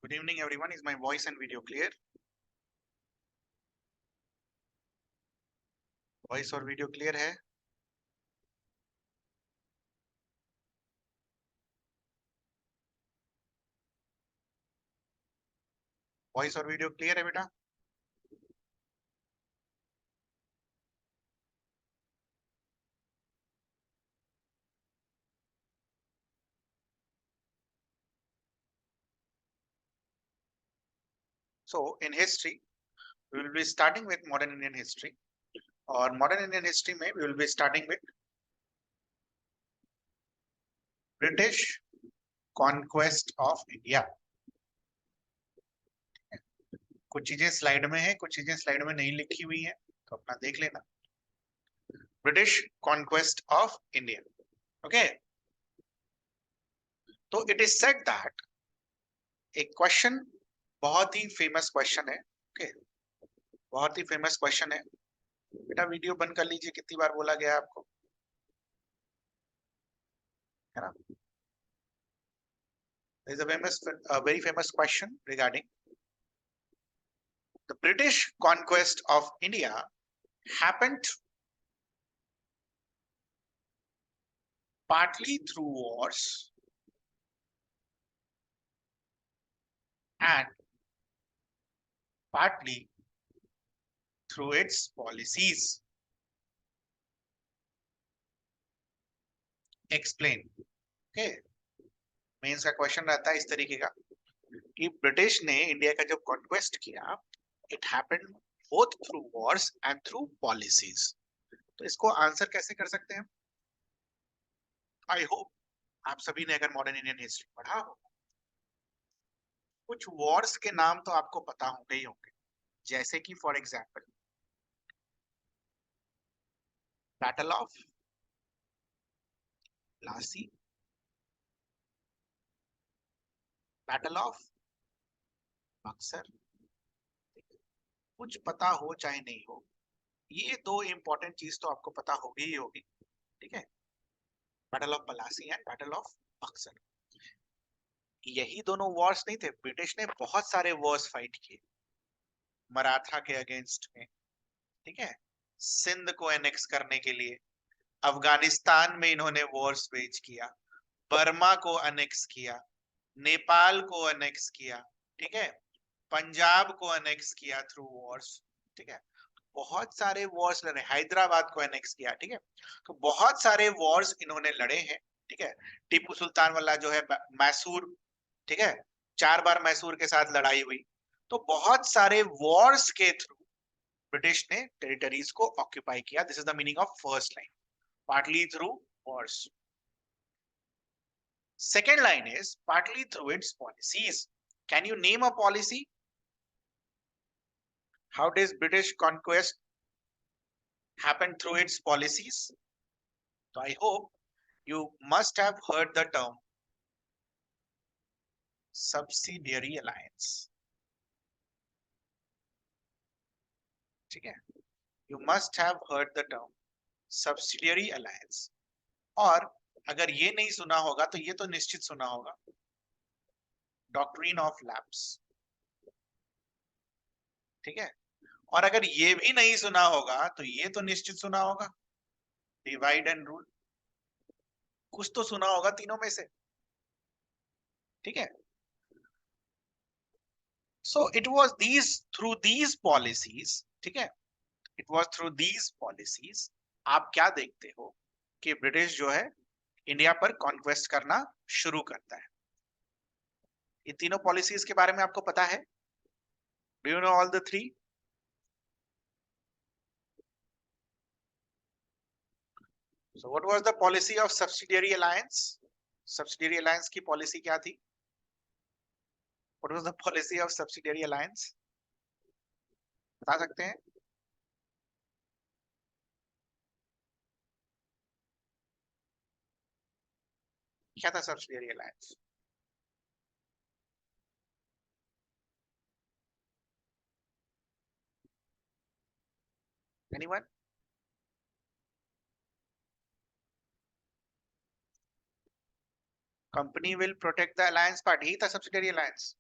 Good evening, everyone. Is my voice and video clear? Voice और video clear है? Voice और video clear है बेटा? So in history, we will be starting with modern Indian history. और modern Indian history में we will be starting with British conquest of India. कुछ चीजें slide में है, कुछ चीजें स्लाइड में नहीं लिखी हुई है, तो अपना देख लेना. British conquest of India. Okay. तो it is said that एक क्वेश्चन बहुत ही फेमस क्वेश्चन है. ओके, बहुत ही फेमस क्वेश्चन है. बेटा वीडियो बंद कर लीजिए, कितनी बार बोला गया आपको, है ना? There is a very famous question regarding the British conquest of India happened partly through wars and partly through its policies. Explain. Okay. Mains का क्वेश्चन रहता है इस तरीके का कि ब्रिटिश ने इंडिया का जो कॉन्क्वेस्ट किया, it happened both through wars and through policies. तो इसको आंसर कैसे कर सकते हैं? आई होप आप सभी ने अगर मॉडर्न इंडियन हिस्ट्री पढ़ा हो, कुछ वॉर्स के नाम तो आपको पता होंगे ही होंगे, जैसे कि for example battle of Plassey, battle of Buxar. कुछ पता हो चाहे नहीं हो, ये दो इंपॉर्टेंट चीज तो आपको पता होगी ही होगी. ठीक है, battle of Plassey and battle of Buxar. यही दोनों वॉर्स नहीं थे, ब्रिटिश ने बहुत सारे वॉर्स फाइट किए मराठा के अगेंस्ट में. ठीक है, सिंध को एनेक्स करने के लिए अफगानिस्तान में इन्होंने वॉर्स वेज किया, बर्मा को अनेक्स किया, नेपाल को अनेक्स किया. ठीक है, पंजाब को अनेक्स किया थ्रू वॉर्स. ठीक है, बहुत सारे वॉर्स लड़े, हैदराबाद को एनेक्स किया. ठीक है, तो बहुत सारे वॉर्स इन्होंने लड़े हैं. ठीक है, टीपू सुल्तान वाला जो है मैसूर, ठीक है, 4 बार मैसूर के साथ लड़ाई हुई. तो बहुत सारे वॉर्स के थ्रू ब्रिटिश ने टेरिटरीज को ऑक्यूपाई किया. This is the meaning of first line, partly through Wars. Second line is partly through its policies. Can you name a policy? How does British conquest happen through its policies? So I hope you must have heard the term subsidiary alliance. ठीक है, you must have heard the term subsidiary alliance. और अगर ये नहीं सुना होगा तो ये तो निश्चित सुना होगा, डॉक्ट्रिन ऑफ लैप्स. ठीक है, और अगर ये भी नहीं सुना होगा तो ये तो निश्चित सुना होगा, डिवाइड एंड रूल. कुछ तो सुना होगा तीनों में से. ठीक है, so it was through these policies. ठीक है, it was through these policies. आप क्या देखते हो कि ब्रिटिश जो है इंडिया पर कॉन्क्वेस्ट करना शुरू करता है. ये तीनों पॉलिसीज के बारे में आपको पता है? Do you know all the three? So what was the policy of subsidiary alliance? Subsidiary alliance की पॉलिसी क्या थी? What was the policy of subsidiary alliance? बता सकते हैं? क्या था subsidiary alliance? Anyone? Company will protect the alliance part. यही था subsidiary alliance.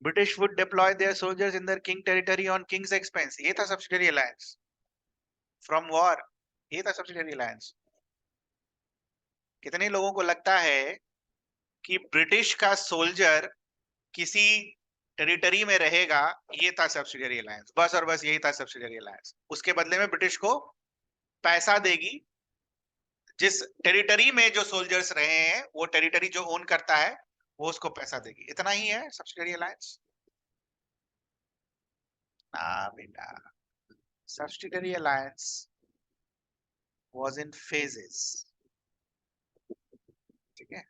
British would deploy their soldiers in their king territory on king's expense. ये था subsidiary alliance. From war, ये था subsidiary alliance. कितने लोगों को लगता है कि ब्रिटिश का सोल्जर किसी टेरिटरी में रहेगा? ये था सब्सिडियरी अलायंस, बस और बस यही था सब्सिडियरी अलायंस. उसके बदले में ब्रिटिश को पैसा देगी. जिस टेरिटरी में जो सोल्जर्स रहे हैं वो टेरिटरी जो ओन करता है वो उसको पैसा देगी. इतना ही है सब्सिडियरी अलायंस. ना बेटा, subsidiary alliance was in phases. ठीक है,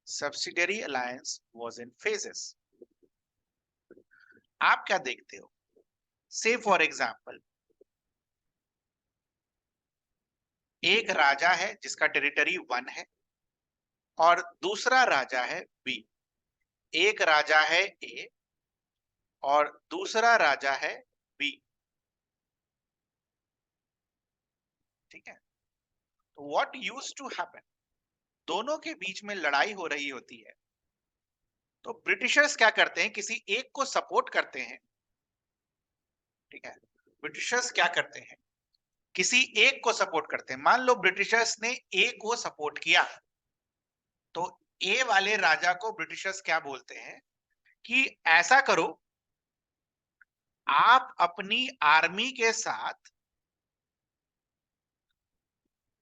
subsidiary alliance was in phases. आप क्या देखते हो? से फॉर एग्जाम्पल, एक राजा है जिसका टेरिटरी 1 है और दूसरा राजा है बी. एक राजा है ए और दूसरा राजा है बी. ठीक है, तो व्हाट यूज्ड टू हैपन? दोनों के बीच में लड़ाई हो रही होती है, तो ब्रिटिशर्स क्या करते हैं? किसी एक को सपोर्ट करते हैं. ठीक है, ब्रिटिशर्स क्या करते हैं? किसी एक को सपोर्ट करते हैं. मान लो ब्रिटिशर्स ने ए को सपोर्ट किया, तो ए वाले राजा को ब्रिटिशर्स क्या बोलते हैं कि ऐसा करो, आप अपनी आर्मी के साथ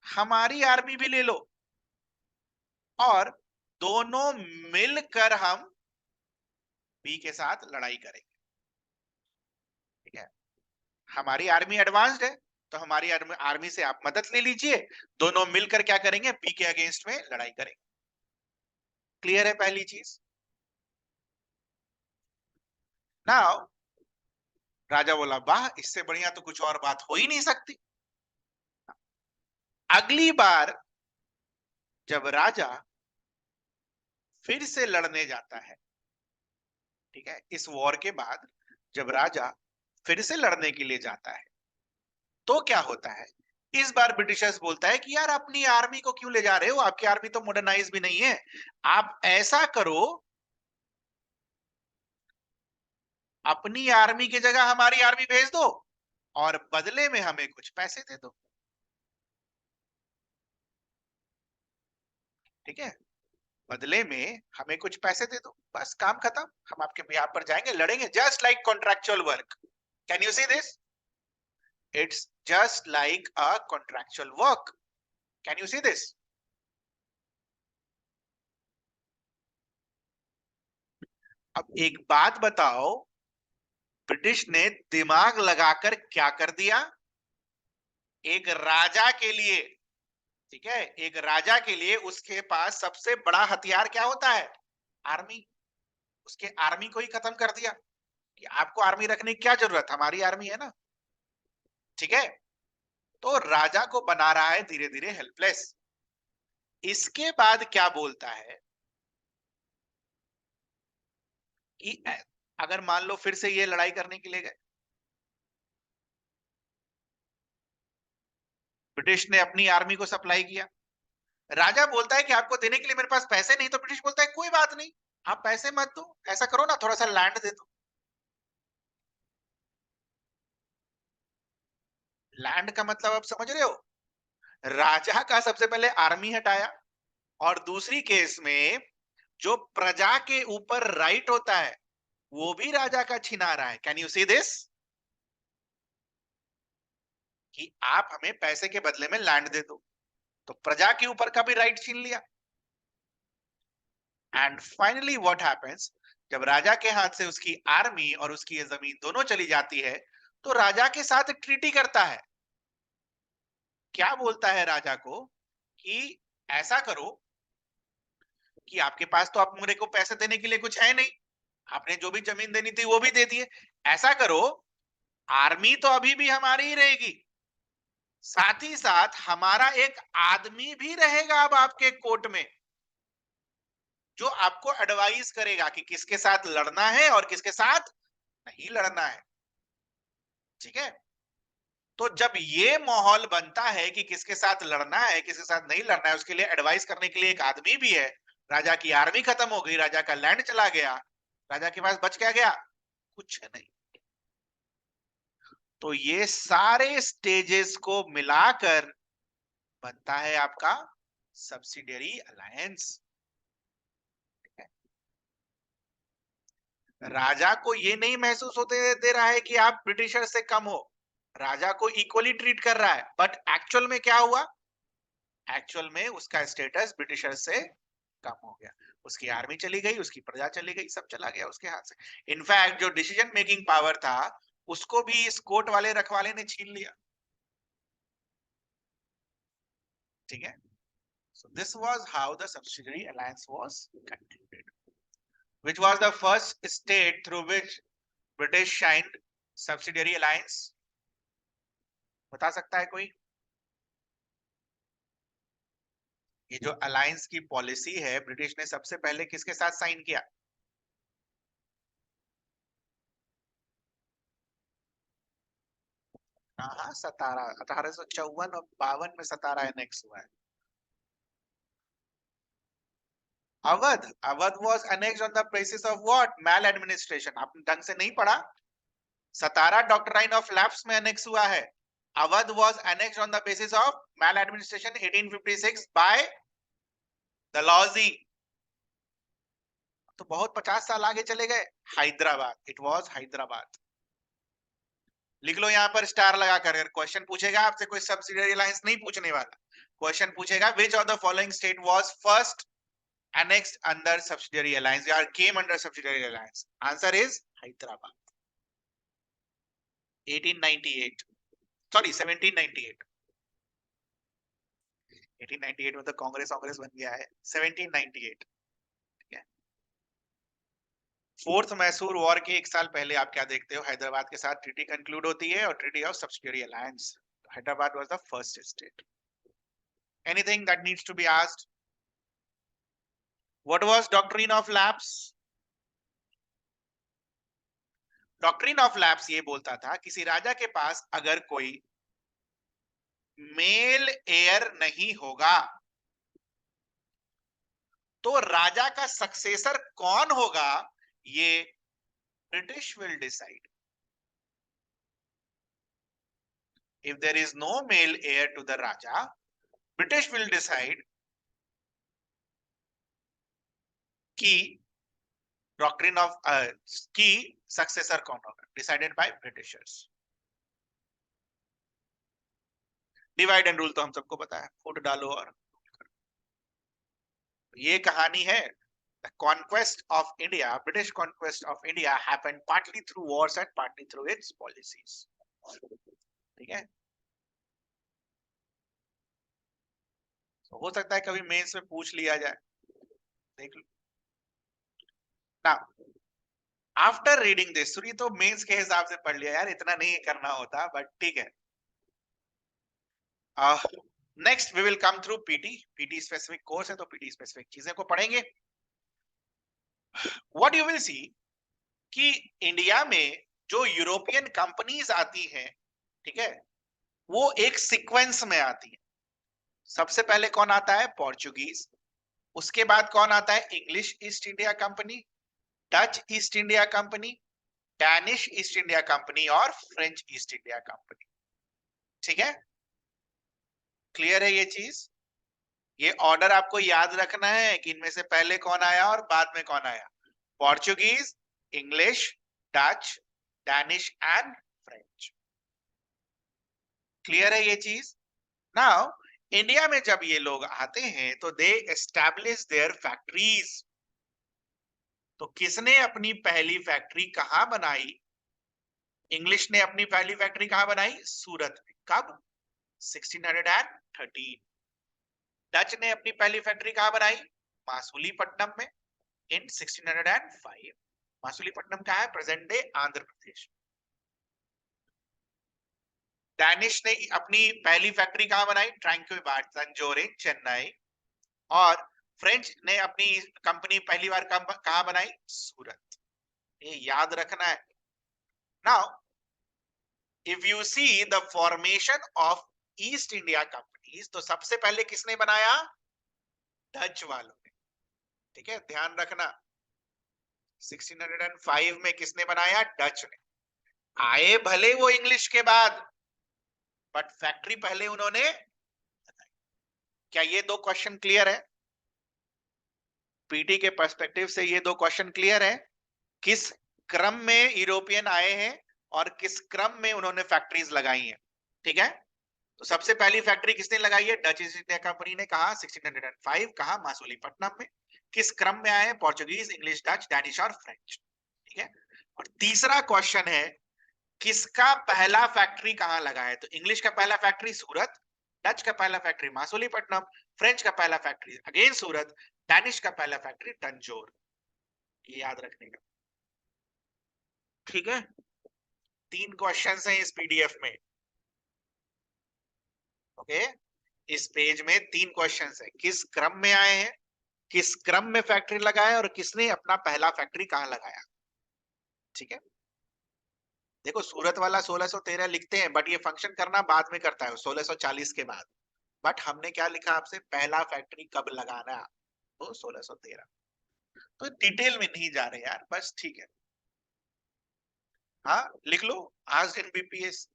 हमारी आर्मी भी ले लो और दोनों मिलकर हम बी के साथ लड़ाई करेंगे. ठीक है, हमारी आर्मी एडवांस्ड है तो हमारी आर्मी से आप मदद ले लीजिए, दोनों मिलकर क्या करेंगे? बी के अगेंस्ट में लड़ाई करेंगे. क्लियर है पहली चीज? नाउ राजा बोला, वाह, इससे बढ़िया तो कुछ और बात हो ही नहीं सकती. अगली बार जब राजा फिर से लड़ने जाता है, ठीक है, इस वॉर के बाद जब राजा फिर से लड़ने के लिए जाता है, तो क्या होता है? इस बार ब्रिटिशर्स बोलता है कि यार अपनी आर्मी को क्यों ले जा रहे हो? आपकी आर्मी तो मॉडर्नाइज भी नहीं है. आप ऐसा करो, अपनी आर्मी की जगह हमारी आर्मी भेज दो और बदले में हमें कुछ पैसे दे दो. ठीक है, बदले में हमें कुछ पैसे दे दो, बस काम खत्म. हम आपके बिहाफ पर जाएंगे, लड़ेंगे. Just like contractual work. Can you see this? It's just like a contractual work. Can you see this? अब एक बात बताओ, ब्रिटिश ने दिमाग लगाकर क्या कर दिया? एक राजा के लिए, ठीक है, एक राजा के लिए उसके पास सबसे बड़ा हथियार क्या होता है? आर्मी. उसके आर्मी को ही खत्म कर दिया कि आपको आर्मी रखने की क्या जरूरत, हमारी आर्मी है ना. ठीक है, तो राजा को बना रहा है धीरे धीरे हेल्पलेस. इसके बाद क्या बोलता है कि अगर मान लो फिर से ये लड़ाई करने के लिए गए, ब्रिटिश ने अपनी आर्मी को सप्लाई किया, राजा बोलता है कि आपको देने के लिए मेरे पास पैसे नहीं, तो ब्रिटिश बोलता है कोई बात नहीं, आप पैसे मत दो, ऐसा करो ना, थोड़ा सा लैंड दे दो. लैंड का मतलब आप समझ रहे हो? राजा का सबसे पहले आर्मी हटाया और दूसरी केस में जो प्रजा के ऊपर राइट होता है वो भी राजा का छिना रहा है. Can you see this? कि आप हमें पैसे के बदले में लैंड दे दो, तो प्रजा के ऊपर का भी राइट छीन लिया. एंड फाइनली व्हाट हैपेंस, जब राजा के हाथ से उसकी आर्मी और उसकी ये जमीन दोनों चली जाती है, तो राजा के साथ ट्रीटी करता है. क्या बोलता है राजा को कि ऐसा करो कि आपके पास तो आप मेरे को पैसे देने के लिए कुछ है नहीं, आपने जो भी जमीन देनी थी वो भी दे दिए. ऐसा करो, आर्मी तो अभी भी हमारी ही रहेगी, साथ ही साथ हमारा एक आदमी भी रहेगा अब आपके कोर्ट में, जो आपको एडवाइस करेगा कि किसके साथ लड़ना है और किसके साथ नहीं लड़ना है. ठीक है, तो जब ये माहौल बनता है कि किसके साथ लड़ना है किसके साथ नहीं लड़ना है, उसके लिए एडवाइस करने के लिए एक आदमी भी है. राजा की आर्मी खत्म हो गई, राजा का लैंड चला गया, राजा के पास बच क्या गया? कुछ नहीं। तो ये सारे स्टेजेस को मिलाकर बनता है आपका सब्सिडियरी अलायंस। राजा को ये नहीं महसूस होते दे रहा है कि आप ब्रिटिशर से कम हो, राजा को इक्वली ट्रीट कर रहा है, बट एक्चुअल में क्या हुआ? एक्चुअल में उसका स्टेटस ब्रिटिशर से कम हो गया, उसकी आर्मी चली गई, उसकी प्रजा चली गई, सब चला गया उसके हाथ से। इनफैक्ट जो डिसीजन मेकिंग पावर था उसको भी इस कोर्ट वाले रखवाले ने छीन लिया। ठीक है, so this was how the subsidiary alliance was concluded. Which was the first state through which British signed subsidiary alliance? बता सकता है कोई? ये जो अलायंस की पॉलिसी है ब्रिटिश ने सबसे पहले किसके साथ साइन किया? हाँ, सतारा, 1854 और 52 में सतारा एनेक्स हुआ है। Awadh, Awadh was annexed on the basis of what? Maladministration। आपने ढंग से नहीं पढ़ा। सतारा डॉक्ट्राइन ऑफ लैप्स में एनेक्स हुआ है। Awadh was annexed on the basis of maladministration 1856 by Dalhousie। तो बहुत 50 साल आगे चले गए। Hyderabad, it was Hyderabad. लिख लो यहाँ पर स्टार लगाकर, क्वेश्चन पूछेगा आपसे, कोई सब्सिडियरी अलायंस नहीं पूछने वाला। क्वेश्चन पूछेगा विच of the following state was first annexed under subsidiary alliance or came under subsidiary alliance? Answer is Hyderabad, 1898, sorry 1798। 1898 में तो कांग्रेस कांग्रेस बन गया है, 1798। ठीक है, फोर्थ मैसूर वॉर के एक साल पहले आप क्या देखते हो? हैदराबाद के साथ ट्रीटी कंक्लूड होती है और treaty of subsidiary alliance. Hyderabad was the first state. Anything that needs to be asked? What was doctrine of lapse? Doctrine of lapse ये बोलता था किसी राजा के पास अगर कोई मेल एयर नहीं होगा तो राजा का सक्सेसर कौन होगा ये British will decide. If there is no male heir to the raja, British will decide कि डॉक्ट्रिन ऑफ की सक्सेसर कौन होगा, decided by Britishers. Divide and rule तो हम सबको पता है, फुट डालो और ये कहानी है। The conquest of India, British conquest of India happened partly through wars and partly through its policies। ठीक है, तो हो सकता है कभी मेंस में पूछ लिया जाए, देख लो ना। आफ्टर रीडिंग दिस, सुनी तो मेंस के हिसाब से पढ़ लिया यार, इतना नहीं करना होता, बट ठीक है। Next we will come through PT. PT specific course है तो पीटी स्पेसिफिक चीजें को पढ़ेंगे। व्हाट यू विल सी कि इंडिया में जो यूरोपियन कंपनीज आती हैं, ठीक है, वो एक सीक्वेंस में आती है। सबसे पहले कौन आता है? पोर्चुगीज। उसके बाद कौन आता है? English east India company, Dutch east India company, Danish east India company और फ्रेंच ईस्ट इंडिया कंपनी। ठीक है, क्लियर है ये चीज? ये ऑर्डर आपको याद रखना है कि इनमें से पहले कौन आया और बाद में कौन आया। Portuguese, English, Dutch, Danish and French. Clear है ये चीज? नाउ इंडिया में जब ये लोग आते हैं तो दे एस्टैब्लिश देयर फैक्ट्रीज। तो किसने अपनी पहली फैक्ट्री कहां बनाई? इंग्लिश ने अपनी पहली फैक्ट्री कहां बनाई? सूरत में। कब? 1613। डच ने अपनी पहली फैक्ट्री कहां बनाई? मासूलीपट्टनम में इन 1605। मासूलीपट्टनम क्या है? Present day Andhra Pradesh. Danish ने अपनी पहली फैक्ट्री कहां बनाई? ट्रैंक्विबाट, तंजोर, चेन्नई। और फ्रेंच ने अपनी कंपनी पहली बार कहां बनाई? सूरत। ये याद रखना है। Now if you see the formation of east India companies, तो सबसे पहले किसने बनाया? डच वालों ने। ठीक है, ध्यान रखना। 1605 में किसने बनाया? डच ने। आए भले वो इंग्लिश के बाद, बट फैक्ट्री पहले उन्होंने बनाई। क्या ये दो क्वेश्चन क्लियर है? पीटी के पर्सपेक्टिव से ये दो क्वेश्चन क्लियर है? किस क्रम में यूरोपियन आए हैं और किस क्रम में उन्होंने फैक्ट्रीज लगाई हैं। ठीक है, तो सबसे पहली फैक्ट्री किसने लगाई है? डच ईस्ट इंडिया कंपनी ने। कहा 1605, कहा मासुलीपट्टनम में। किस क्रम में आए? पोर्चुगीज, इंग्लिश, डच, डैनिश और फ्रेंच। ठीक है, और तीसरा क्वेश्चन है किसका पहला फैक्ट्री कहां लगा है? तो इंग्लिश का पहला फैक्ट्री सूरत, डच का पहला फैक्ट्री मासुलीपट्टनम, फ्रेंच का पहला फैक्ट्री अगेन सूरत, डैनिश का पहला फैक्ट्री तंजौर। ये याद रखने का। ठीक है, 3 क्वेश्चंस हैं इस पीडीएफ में। ओके, इस पेज में 3 क्वेश्चंस है। किस क्रम में आए हैं, किस क्रम में फैक्ट्री लगाया और किसने अपना पहला फैक्ट्री कहां लगाया। ठीक है, देखो सूरत वाला 1613 लिखते हैं, बट ये फंक्शन करना बाद में करता है 1640 के बाद। बट हमने क्या लिखा आपसे? पहला फैक्ट्री कब लगाना, तो 1613। तो डिटेल में नहीं जा रहे यार, बस ठीक है। हाँ लिख लो, आस्क्ड इन बीपीएस।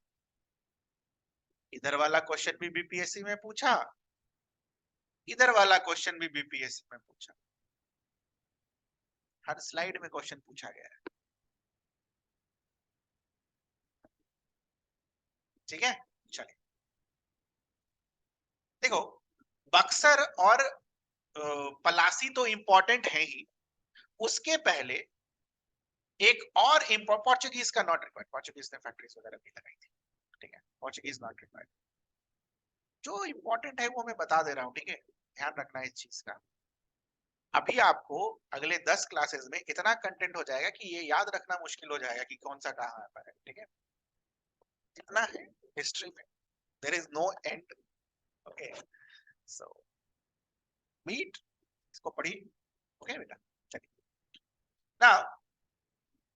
इधर वाला क्वेश्चन भी बीपीएससी में पूछा, इधर वाला क्वेश्चन भी बीपीएससी में पूछा। हर स्लाइड में क्वेश्चन पूछा गया है। ठीक है, चलिए देखो, बक्सर और पलासी तो इंपॉर्टेंट है ही, उसके पहले एक और पोर्चुगीज का नॉट रिक्वायर्ड। पोर्चुगीज ने फैक्ट्रीज वगैरह भी लगाई थी। ठीक है, पोर्चुगीज नॉट रिक्वायर्ड। जो इंपॉर्टेंट है वो मैं बता दे रहा हूँ। ठीक है, ध्यान रखना इस चीज का। अभी आपको अगले 10 क्लासेस में इतना कंटेंट हो जाएगा कि ये याद रखना मुश्किल हो जाएगा कि कौन सा कहाँ पर है। ठीक है, इतना है हिस्ट्री में, there is no end. Okay, so meet इसको पढ़िए। ओके बेटा, चलिए नाउ,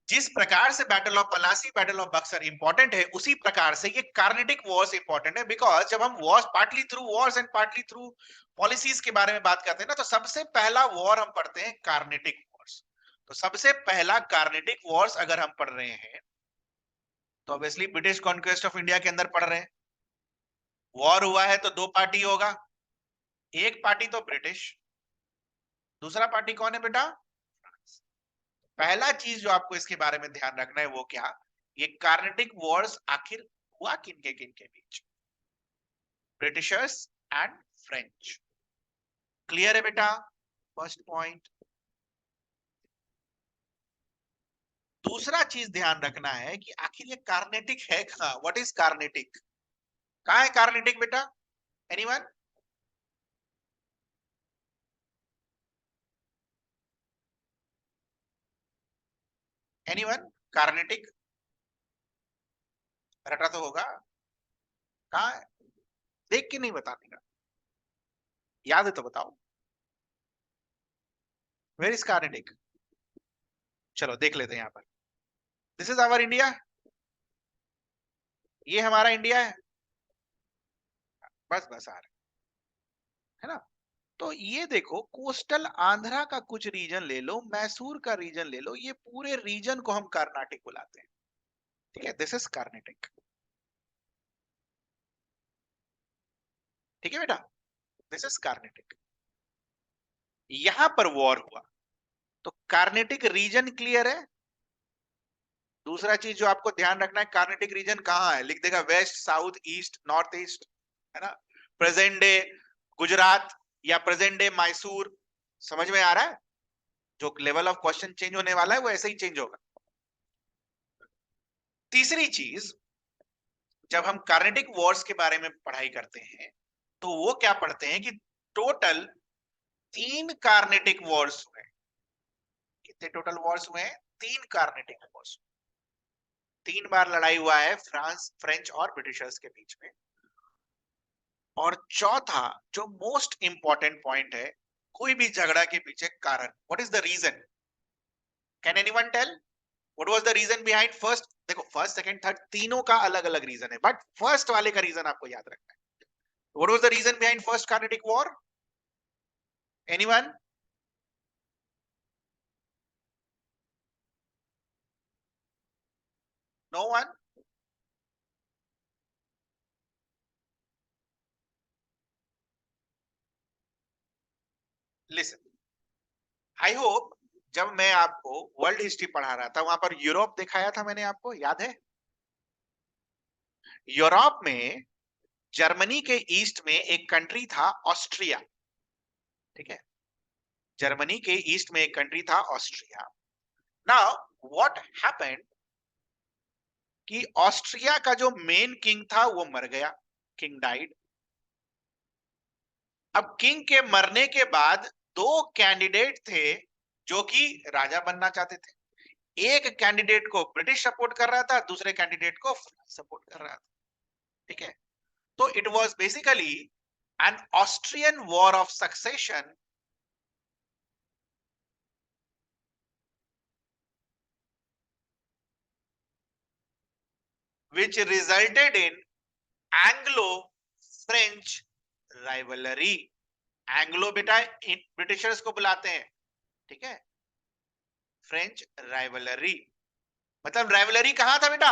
जिस प्रकार से battle of Plassey, battle of Buxar important है, उसी प्रकार से ये कार्नेटिक वॉर्स इंपॉर्टेंट है। बिकॉज जब हम wars partly through wars and partly through policies के बारे में बात करते हैं ना, तो सबसे पहला वॉर हम पढ़ते हैं कार्नेटिक वॉर्स। तो सबसे पहला कार्नेटिक वॉर्स अगर हम पढ़ रहे हैं तो obviously British conquest of India के अंदर पढ़ रहे हैं। वॉर हुआ है तो 2 पार्टी होगा, एक पार्टी तो ब्रिटिश, दूसरा पार्टी कौन है बेटा? फ्रांस। पहला चीज जो आपको इसके बारे में ध्यान रखना है वो क्या, ये कार्नेटिक वॉर्स आखिर हुआ किन के बीच? Britishers and French. क्लियर है बेटा? First point. दूसरा चीज ध्यान रखना है कि आखिर ये कार्नेटिक है कहां? What is Carnatic? कहां है कार्नेटिक बेटा? एनीवन? एनीवन? कार्नेटिक रटा तो होगा, कहां है? देख के नहीं बताने का, याद है तो बताओ। Where is Carnatic? चलो देख लेते हैं। यहाँ पर दिस इज आवर इंडिया, ये हमारा इंडिया है। बस बस आ रहा है ना। तो ये देखो, कोस्टल आंध्रा का कुछ रीजन ले लो, मैसूर का रीजन ले लो, ये पूरे रीजन को हम कर्नाटिक बुलाते हैं। ठीक है, दिस इज कर्नाटिक। ठीक है बेटा, दिस इज कार्नेटिक। यहां पर वॉर हुआ तो कार्नेटिक रीजन क्लियर है। दूसरा चीज जो आपको ध्यान रखना है, कार्नेटिक रीजन कहां है? लिख देगा west, south, east, north east, है ना। प्रेजेंट डे गुजरात या प्रेजेंट डे मैसूर। समझ में आ रहा है? जो लेवल ऑफ क्वेश्चन चेंज होने वाला है वो ऐसे ही चेंज होगा। तीसरी चीज, जब हम कार्नेटिक वॉर्स के बारे में पढ़ाई करते हैं तो वो क्या पढ़ते हैं कि टोटल 3 कार्नेटिक वॉर्स हुए। कितने टोटल वॉर्स हुए? 3 कार्नेटिक वॉर्स। 3 बार लड़ाई हुआ है फ्रांस, फ्रेंच और ब्रिटिशर्स के बीच में। और चौथा जो मोस्ट इंपॉर्टेंट पॉइंट है, कोई भी झगड़ा के पीछे कारण, what is the reason? Can anyone tell what was the reason behind first? देखो फर्स्ट, सेकंड, थर्ड तीनों का अलग अलग रीजन है, बट फर्स्ट वाले का रीजन आपको याद रखना है। What was the reason behind first Carnatic war? Anyone? No one? Listen, I hope जब मैं आपको वर्ल्ड हिस्ट्री पढ़ा रहा था वहां पर यूरोप दिखाया था मैंने आपको, याद है? यूरोप में जर्मनी के ईस्ट में एक कंट्री था ऑस्ट्रिया, ठीक है? जर्मनी के ईस्ट में एक कंट्री था ऑस्ट्रिया। नाउ व्हाट हैपेंड कि ऑस्ट्रिया का जो मेन किंग था वो मर गया, किंग डाइड। अब किंग के मरने के बाद दो कैंडिडेट थे जो कि राजा बनना चाहते थे। एक कैंडिडेट को ब्रिटिश सपोर्ट कर रहा था, दूसरे कैंडिडेट को फ्रांस सपोर्ट कर रहा था, ठीक है? तो it was basically an Austrian war of succession which resulted in Anglo-French rivalry। Anglo बेटा ब्रिटिशर्स को बुलाते हैं, ठीक है? फ्रेंच राइवलरी, मतलब राइवलरी कहां था बेटा?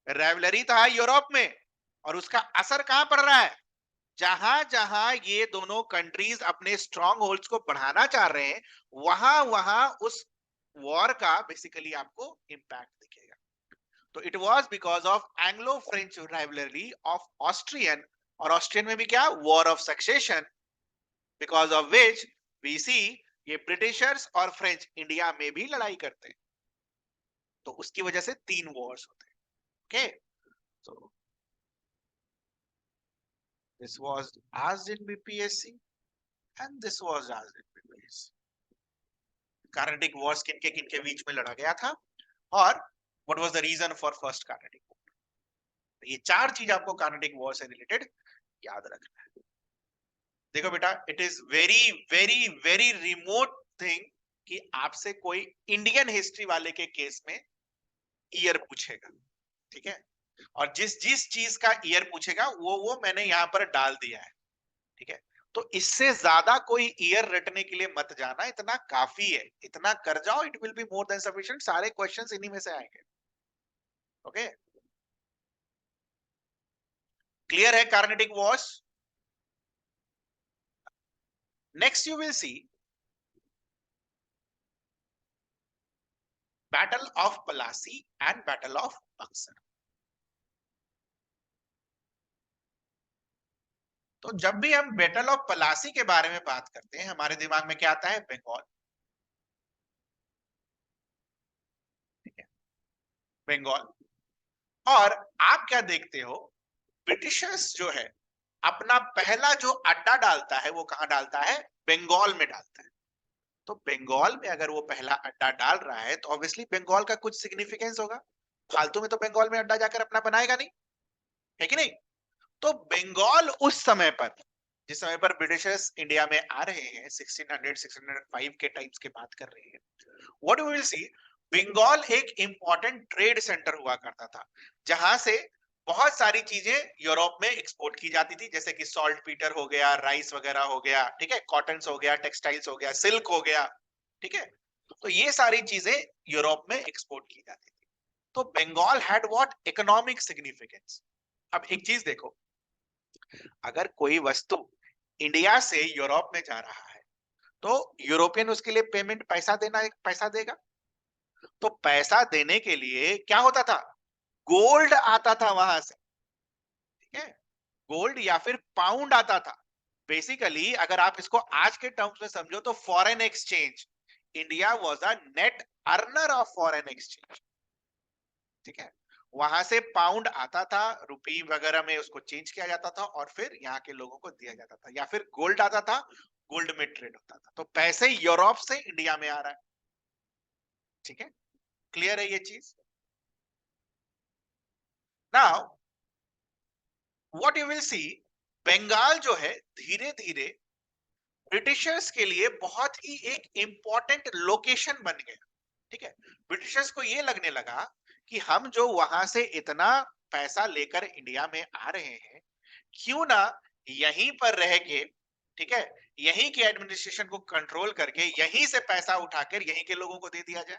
राइवलरी था यूरोप में, और उसका असर कहां पड़ रहा है? जहां जहां ये दोनों कंट्रीज अपने स्ट्रॉन्ग होल्ड्स को बढ़ाना चाह रहे हैं, वहां वहां उस वॉर का बेसिकली आपको इंपैक्ट दिखेगा। तो it was because of Anglo French rivalry of Austrian, और ऑस्ट्रियन में भी क्या? War of succession, because of which we see ये ब्रिटिशर्स और फ्रेंच इंडिया में भी लड़ाई करते हैं। तो उसकी वजह से 3 वॉर्स होते हैं। Okay, so this was asked in BPSC and this was asked in BPSC। Carnatic wars किनके बीच में लड़ा गया था, और what was the reason for first Carnatic war. ये 4 चीज आपको कार्नेटिक वॉर से रिलेटेड याद रखना है। देखो बेटा, it is very very very remote thing कि आपसे कोई इंडियन हिस्ट्री वाले के केस में ईयर पूछेगा, ठीक है? और जिस जिस चीज का ईयर पूछेगा वो मैंने यहां पर डाल दिया है, ठीक है? तो इससे ज्यादा कोई ईयर रटने के लिए मत जाना, इतना काफी है, इतना कर जाओ, it will be more than sufficient. सारे क्वेश्चंस इन्हीं में से आएंगे। ओके, क्लियर है Carnatic wars? Next you will see battle of Plassey and battle of Buxar. तो जब भी हम बैटल ऑफ पलासी के बारे में बात करते हैं, हमारे दिमाग में क्या आता है? बंगाल, ठीक है? बंगाल। और आप क्या देखते हो? ब्रिटिशर्स जो है अपना पहला जो अड्डा डालता है वो कहां डालता है? बंगाल में डालता है। तो बंगाल में अगर वो पहला अड्डा डाल रहा है तो ऑब्वियसली बंगाल का कुछ सिग्निफिकेंस होगा। फालतू में तो बंगाल में अड्डा जाकर अपना बनाएगा नहीं, है कि नहीं? तो बंगाल उस समय पर, जिस समय पर ब्रिटिशर्स इंडिया में आ रहे हैं, 1600 1605 के टाइम्स की बात कर रहे हैं, what we will see, Bengal एक इंपॉर्टेंट ट्रेड सेंटर हुआ करता था, जहां से बहुत सारी चीजें यूरोप में एक्सपोर्ट की जाती थी, जैसे कि सॉल्ट पीटर हो गया, राइस वगैरह हो गया, ठीक है? कॉटन हो गया, टेक्सटाइल्स हो गया, सिल्क हो गया, ठीक है? तो ये सारी चीजें यूरोप में एक्सपोर्ट की जाती थी। तो Bengal had what? Economic significance. अब एक चीज देखो, अगर कोई वस्तु इंडिया से यूरोप में जा रहा है तो यूरोपियन उसके लिए पेमेंट पैसा देगा। तो पैसा देने के लिए क्या होता था? गोल्ड आता था वहां से, ठीक है? गोल्ड या फिर पाउंड आता था। बेसिकली अगर आप इसको आज के टर्म्स में समझो तो foreign exchange, India was a net earner of foreign exchange, ठीक है? वहां से पाउंड आता था, रुपी वगैरह में उसको चेंज किया जाता था और फिर यहाँ के लोगों को दिया जाता था, या फिर गोल्ड आता था, गोल्ड में ट्रेड होता था। तो पैसे यूरोप से इंडिया में आ रहा है, ठीक है? क्लियर है ये चीज? Now what you will see, Bengal जो है धीरे धीरे ब्रिटिशर्स के लिए बहुत ही एक इंपॉर्टेंट लोकेशन बन गया, ठीक है? ब्रिटिशर्स को ये लगने लगा कि हम जो वहां से इतना पैसा लेकर इंडिया में आ रहे हैं, क्यों ना यहीं पर रह के, ठीक है, यहीं के एडमिनिस्ट्रेशन को कंट्रोल करके यहीं से पैसा उठाकर यहीं के लोगों को दे दिया जाए।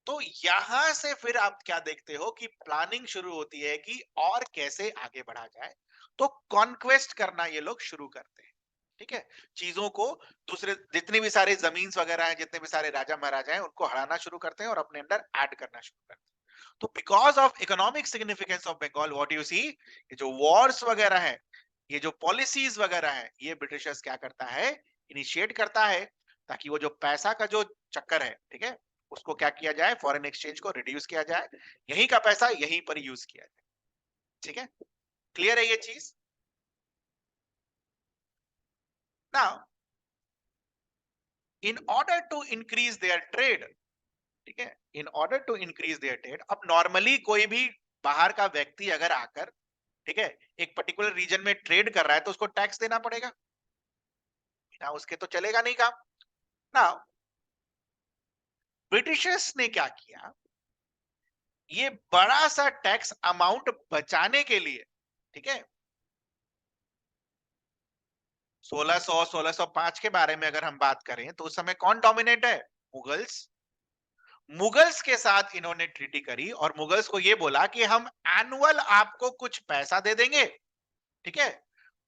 तो यहां से फिर आप क्या देखते हो कि प्लानिंग शुरू होती है कि और कैसे आगे बढ़ा जाए। तो कॉन्क्वेस्ट करना ये लोग शुरू करते हैं, ठीक है। चीजों को, दूसरे जितने भी सारे जमीन वगैरह हैं, जितने भी सारे राजा महाराजा हैं, उनको हराना शुरू करते हैं और अपने अंदर ऐड करना शुरू करते हैं। तो because of economic significance of Bengal, what you see, ये जो वॉर्स वगैरह है, ये जो पॉलिसीज वगैरह है, ये ब्रिटिशर्स क्या करता है, इनिशिएट करता है, ताकि वो जो पैसा का जो चक्कर है, ठीक है, उसको क्या किया जाए, फॉरेन एक्सचेंज को रिड्यूस किया जाए, यहीं का पैसा यहीं पर यूज किया जाए। ठीक है, क्लियर है ये चीज। Now in order to increase their trade, ठीक है, in order to increase their trade, अब नॉर्मली कोई भी बाहर का व्यक्ति अगर आकर, ठीक है, एक पर्टिकुलर रीजन में ट्रेड कर रहा है तो उसको टैक्स देना पड़ेगा, बिना उसके तो चलेगा नहीं काम ना। ब्रिटिशर्स ने क्या किया, ये बड़ा सा टैक्स अमाउंट बचाने के लिए, ठीक है, 1605 के बारे में अगर हम बात करें तो उस समय कौन डोमिनेट है, मुगल्स। मुगल्स के साथ इन्होंने ट्रीटी करी और मुगल्स को यह बोला कि हम एनुअल आपको कुछ पैसा दे देंगे, ठीक है,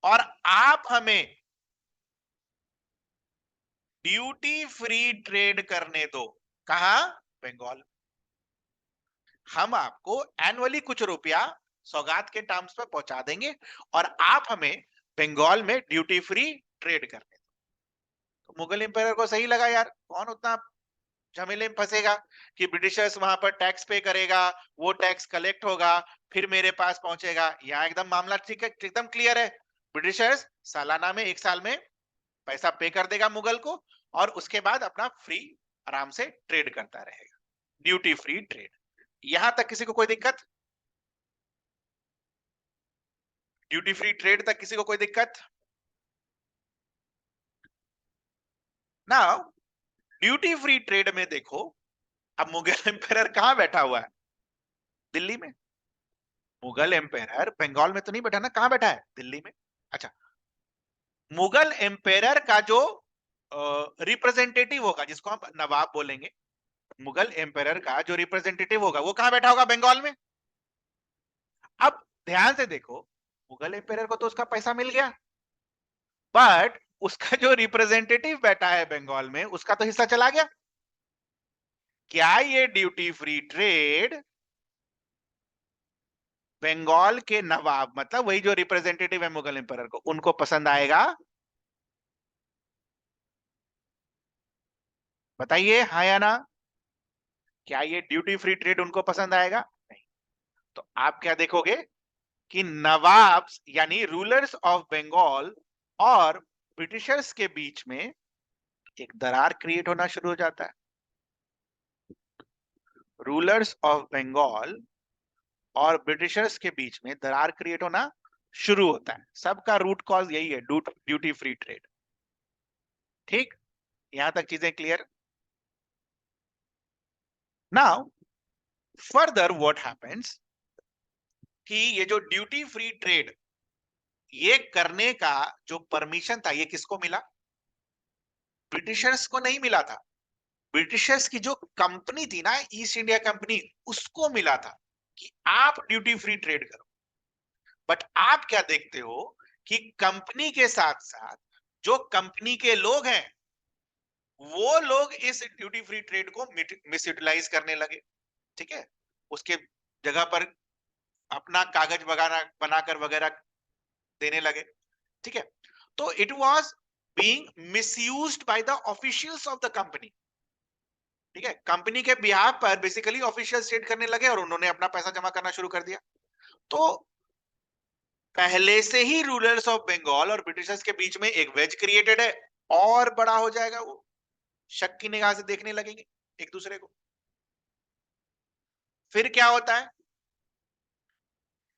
और आप हमें ड्यूटी फ्री ट्रेड करने दो। कहा, बंगाल। हम आपको एनुअली कुछ रुपया सौगात के टर्म्स पे पहुंचा देंगे और आप हमें बंगाल में ड्यूटी फ्री ट्रेड करने दो। तो मुगल एम्पायर को सही लगा, यार कौन उतना झमेले में फंसेगा कि ब्रिटिशर्स वहां पर टैक्स पे करेगा, वो टैक्स कलेक्ट होगा, फिर मेरे पास पहुंचेगा। यहाँ एकदम मामला ठीक है, एकदम क्लियर है। ब्रिटिशर्स सालाना में, एक साल में पैसा पे कर देगा मुगल को और उसके बाद अपना फ्री आराम से ट्रेड करता रहेगा, ड्यूटी फ्री ट्रेड। यहां तक किसी को कोई दिक्कत, ड्यूटी फ्री ट्रेड तक किसी को कोई दिक्कत ना। ड्यूटी फ्री ट्रेड में देखो, अब मुगल एम्पायर कहां बैठा हुआ है, दिल्ली में। मुगल एम्पायर बंगाल में तो नहीं बैठा ना, कहां बैठा है, दिल्ली में। अच्छा, मुगल एम्पायर का जो रिप्रेजेंटेटिव होगा, जिसको हम नवाब बोलेंगे, मुगल एम्पायर का जो रिप्रेजेंटेटिव होगा वो कहां बैठा होगा, बंगाल में। अब ध्यान से देखो, मुगल एम्पायर को तो उसका पैसा मिल गया, बट उसका जो रिप्रेजेंटेटिव बैठा है बंगाल में, उसका तो हिस्सा चला गया। क्या ये ड्यूटी फ्री ट्रेड बंगाल के नवाब, मतलब वही जो रिप्रेजेंटेटिव है मुगल एम्पायर को, उनको पसंद आएगा? बताइए हाँ या ना। क्या ये ड्यूटी फ्री ट्रेड उनको पसंद आएगा? नहीं। तो आप क्या देखोगे कि नवाब्स यानी रूलर्स ऑफ बंगाल और ब्रिटिशर्स के बीच में एक दरार क्रिएट होना शुरू हो जाता है। रूलर्स ऑफ बंगाल और ब्रिटिशर्स के बीच में दरार क्रिएट होना शुरू होता है। सबका रूट कॉज यही है, ड्यूटी फ्री ट्रेड। ठीक, यहां तक चीजें clear. Now further what happens कि ये जो ड्यूटी फ्री ट्रेड ये करने का जो परमिशन था, ये किसको मिला, ब्रिटिशर्स को नहीं मिला था। ब्रिटिशर्स की जो कंपनी थी ना, ईस्ट इंडिया कंपनी, उसको मिला था कि आप ड्यूटी फ्री ट्रेड करो। बट आप क्या देखते हो कि कंपनी के साथ साथ जो कंपनी के लोग हैं, वो लोग इस ड्यूटी फ्री ट्रेड को मिस यूटिलाइज करने लगे। ठीक है, उसके जगह पर अपना कागज वगैरह बनाकर वगैरह देने लगे। ठीक है, तो it was being misused by the officials of the company. ठीक है, कंपनी के बिहाफ पर बेसिकली ऑफिशियल स्टेट करने लगे और उन्होंने अपना पैसा जमा करना शुरू कर दिया। तो पहले से ही रूलर्स ऑफ बंगाल और ब्रिटिशर्स के बीच में एक वेज क्रिएटेड है, और बड़ा हो जाएगा, वो शक की निगाह से देखने लगेंगे एक दूसरे को। फिर क्या होता है,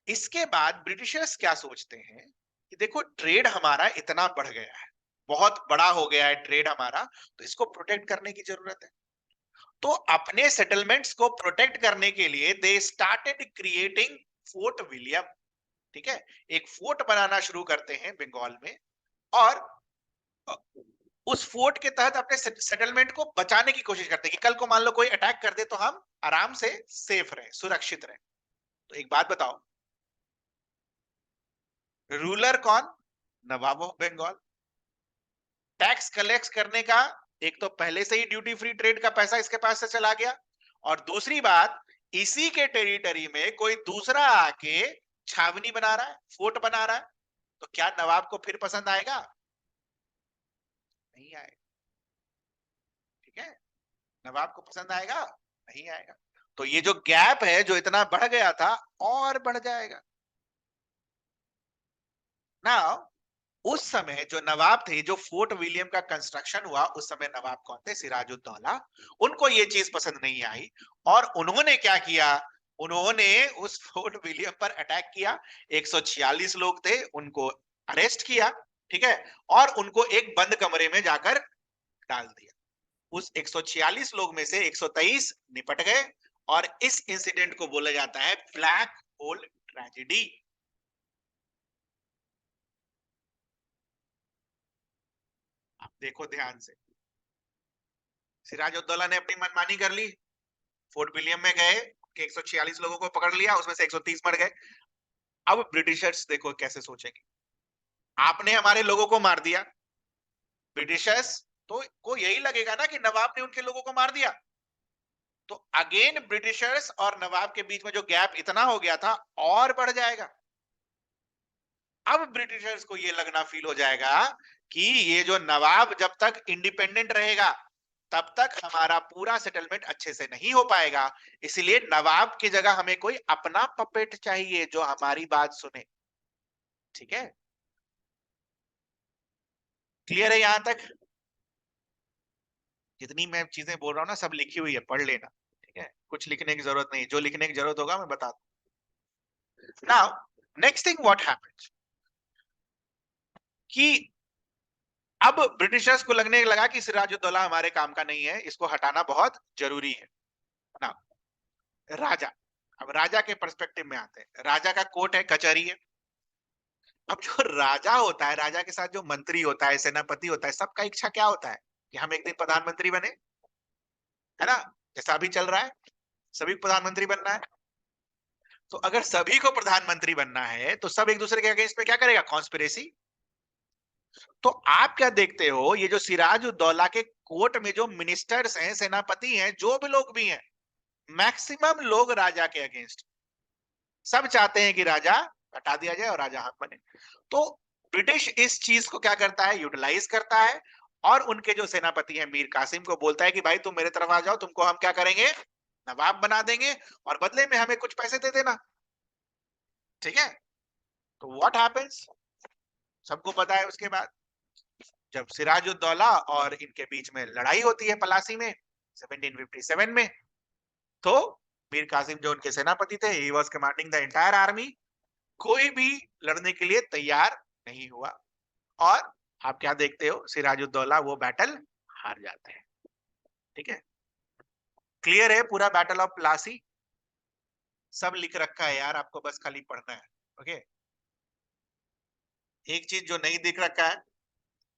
इसके बाद ब्रिटिशर्स क्या सोचते हैं कि देखो ट्रेड हमारा इतना बढ़ गया है, बहुत बड़ा हो गया है ट्रेड हमारा, तो इसको प्रोटेक्ट करने की जरूरत है। तो अपने सेटलमेंट्स को प्रोटेक्ट करने के लिए they started creating fort William. ठीक है, एक फोर्ट बनाना शुरू करते हैं बंगाल में। और उस फोर्ट के तहत अपने सेटलमेंट को बचाने की कोशिश करते हैं कि कल को मान लो कोई अटैक कर दे तो हम आराम से सेफ रहे, सुरक्षित रहे। तो एक बात बताओ, रूलर कौन? नवाब ऑफ बंगाल। टैक्स कलेक्ट करने का एक तो पहले से ही ड्यूटी फ्री ट्रेड का पैसा इसके पास से चला गया, और दूसरी बात, इसी के टेरिटरी में कोई दूसरा आके छावनी बना रहा है, फोर्ट बना रहा है, तो क्या नवाब को फिर पसंद आएगा? नहीं आएगा। ठीक है, नवाब को पसंद आएगा? नहीं आएगा। तो ये जो गैप है जो इतना बढ़ गया था और बढ़ जाएगा। ना उस समय जो नवाब थे, जो फोर्ट विलियम का कंस्ट्रक्शन हुआ, उस समय नवाब कौन थे? सिराजुद्दौला। उनको ये चीज पसंद नहीं आई और उन्होंने क्या किया? उन्होंने उस फोर्ट विलियम पर अटैक किया। 146 लोग थे, उनको अरेस्ट किया, ठीक है, और उनको एक बंद कमरे में जाकर डाल दिया। उस 146 लोग में से 123 निपट गए और इस इंसिडेंट को बोला जाता है ब्लैक होल ट्रेजेडी। आप देखो ध्यान से, सिराजुद्दौला ने अपनी मनमानी कर ली, फोर्ट विलियम में गए, 146 लोगों को पकड़ लिया, उसमें से 130 मर गए। अब ब्रिटिशर्स देखो कैसे सोचेंगे, आपने हमारे लोगों को मार दिया, ब्रिटिशर्स तो को यही लगेगा ना कि नवाब ने उनके लोगों को मार दिया, तो अगेन ब्रिटिशर्स और नवाब के बीच में जो गैप इतना हो गया था और बढ़ जाएगा। अब ब्रिटिशर्स को ये लगना फील हो जाएगा कि ये जो नवाब जब तक इंडिपेंडेंट रहेगा तब तक हमारा पूरा सेटलमेंट अच्छे से नहीं हो पाएगा, इसलिए नवाब की जगह हमें कोई अपना पपेट चाहिए जो हमारी बात सुने। ठीक है, क्लियर है यहां तक? जितनी मैं चीजें बोल रहा हूं ना सब लिखी हुई है, पढ़ लेना। ठीक है, कुछ लिखने की जरूरत नहीं, जो लिखने की जरूरत होगा मैं बता दूं। Now next thing what happens कि अब ब्रिटिशर्स को लगने लगा कि सिराजुद्दौला हमारे काम का नहीं है, इसको हटाना बहुत जरूरी है ना। राजा, अब राजा के पर्सपेक्टिव में आते हैं, राजा का कोर्ट है, कचहरी है। अब जो राजा होता है, राजा के साथ जो मंत्री होता है, सेनापति होता है, सबका इच्छा क्या होता है कि हम एक दिन प्रधानमंत्री बने, है ना, जैसा अभी चल रहा है, सभी को प्रधानमंत्री बनना है। तो अगर सभी को प्रधानमंत्री बनना है तो सब एक दूसरे के अगेंस्ट में क्या करेगा? कॉन्स्पिरेसी। तो आप क्या देखते हो, ये जो सिराजुद्दौला के कोर्ट में जो मिनिस्टर्स हैं, सेनापति हैं, जो भी लोग भी हैं, मैक्सिमम लोग राजा के अगेंस्ट, सब चाहते हैं कि राजा हटा दिया जाए और राजा हम बने। तो ब्रिटिश इस चीज को क्या करता है? यूटिलाइज करता है और उनके जो सेनापति हैं मीर कासिम को बोलता है कि भाई तुम मेरे तरफ आ जाओ, तुमको हम क्या करेंगे? नवाब बना देंगे और बदले में हमें कुछ पैसे दे देना। ठीक है, तो व्हाट हैपेंस, सबको पता है उसके बाद जब सिराजुद्दौला और इनके बीच में लड़ाई होती है पलासी में 1757 में, तो मीर कासिम जो उनके सेनापति थे, he was commanding the entire army, कोई भी लड़ने के लिए तैयार नहीं हुआ और आप क्या देखते हो? सिराजुद्दौला वो बैटल हार जाते हैं। ठीक है, क्लियर है पूरा बैटल ऑफ प्लासी? सब लिख रखा है यार, आपको बस खाली पढ़ना है। ओके, एक चीज जो नहीं दिख रखा है,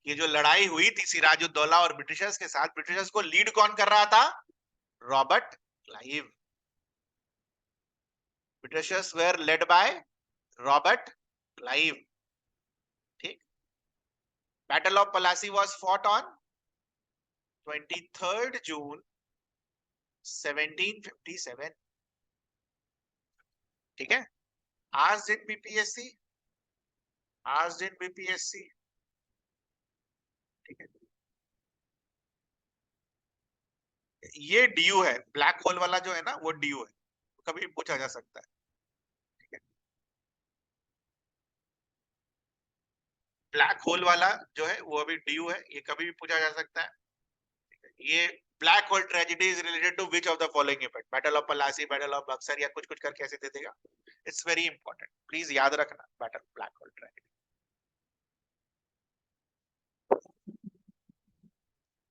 ये जो लड़ाई हुई थी सिराजुद्दौला और ब्रिटिशर्स के साथ, ब्रिटिशर्स को लीड कौन कर रहा था? Robert Clive. Britishers were led by Robert Clive. ठीक, battle of Plassey was fought on 23 June 1757। ठीक है, आज दिन बीपीएससी, आज दिन बीपीएससी। ठीक है, ये डीयू है, ब्लैक होल वाला जो है ना वो डीयू है, कभी भी पूछा जा सकता है। ठीक है, ब्लैक होल वाला जो है वो अभी डीयू है, ये कभी भी पूछा जा सकता है। ये black hole tragedy is related to which of the following event? Battle of Plassey, battle of Buxar, या कुछ कुछ करके ऐसे दे देगा। इट्स वेरी इंपॉर्टेंट, प्लीज याद रखना बैटल ब्लैक होल ट्रेजेडी।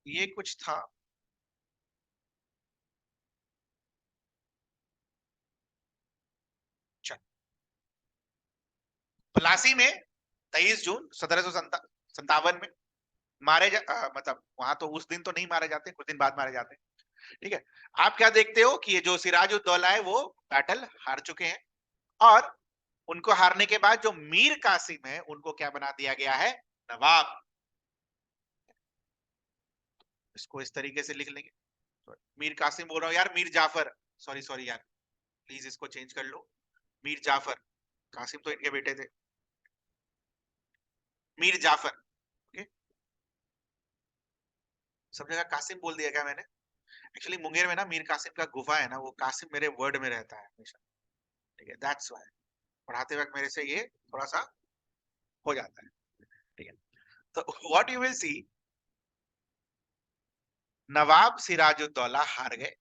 ये कुछ था। चल, पलासी में 23 जून 1757 में मतलब वहां तो उस दिन तो नहीं मारे जाते, कुछ दिन बाद मारे जाते हैं, ठीक है। आप क्या देखते हो कि ये जो सिराजुद्दौला है वो बैटल हार चुके हैं, और उनको हारने के बाद जो मीर कासिम है उनको क्या बना दिया गया है, नवाब। इसको इस तरीके से लिख लेंगे, मीर कासिम बोल रहा हूं यार, मीर जाफर, सॉरी सॉरी यार, प्लीज इसको चेंज कर लो, मीर जाफर, कासिम तो इनके बेटे थे, मीर जाफर, ओके। सब जगह कासिम बोल दिया क्या मैंने? एक्चुअली मुंगेर में ना मीर कासिम का गुफा है ना, वो कासिम मेरे वर्ड में रहता है हमेशा, ठीक है, दैट्स व्हाई पढ़ाते वक्त मेरे से ये थोड़ा सा हो जाता है, ठीक है। तो व्हाट यू विल सी, नवाब सिराजुद्दौला हार गए।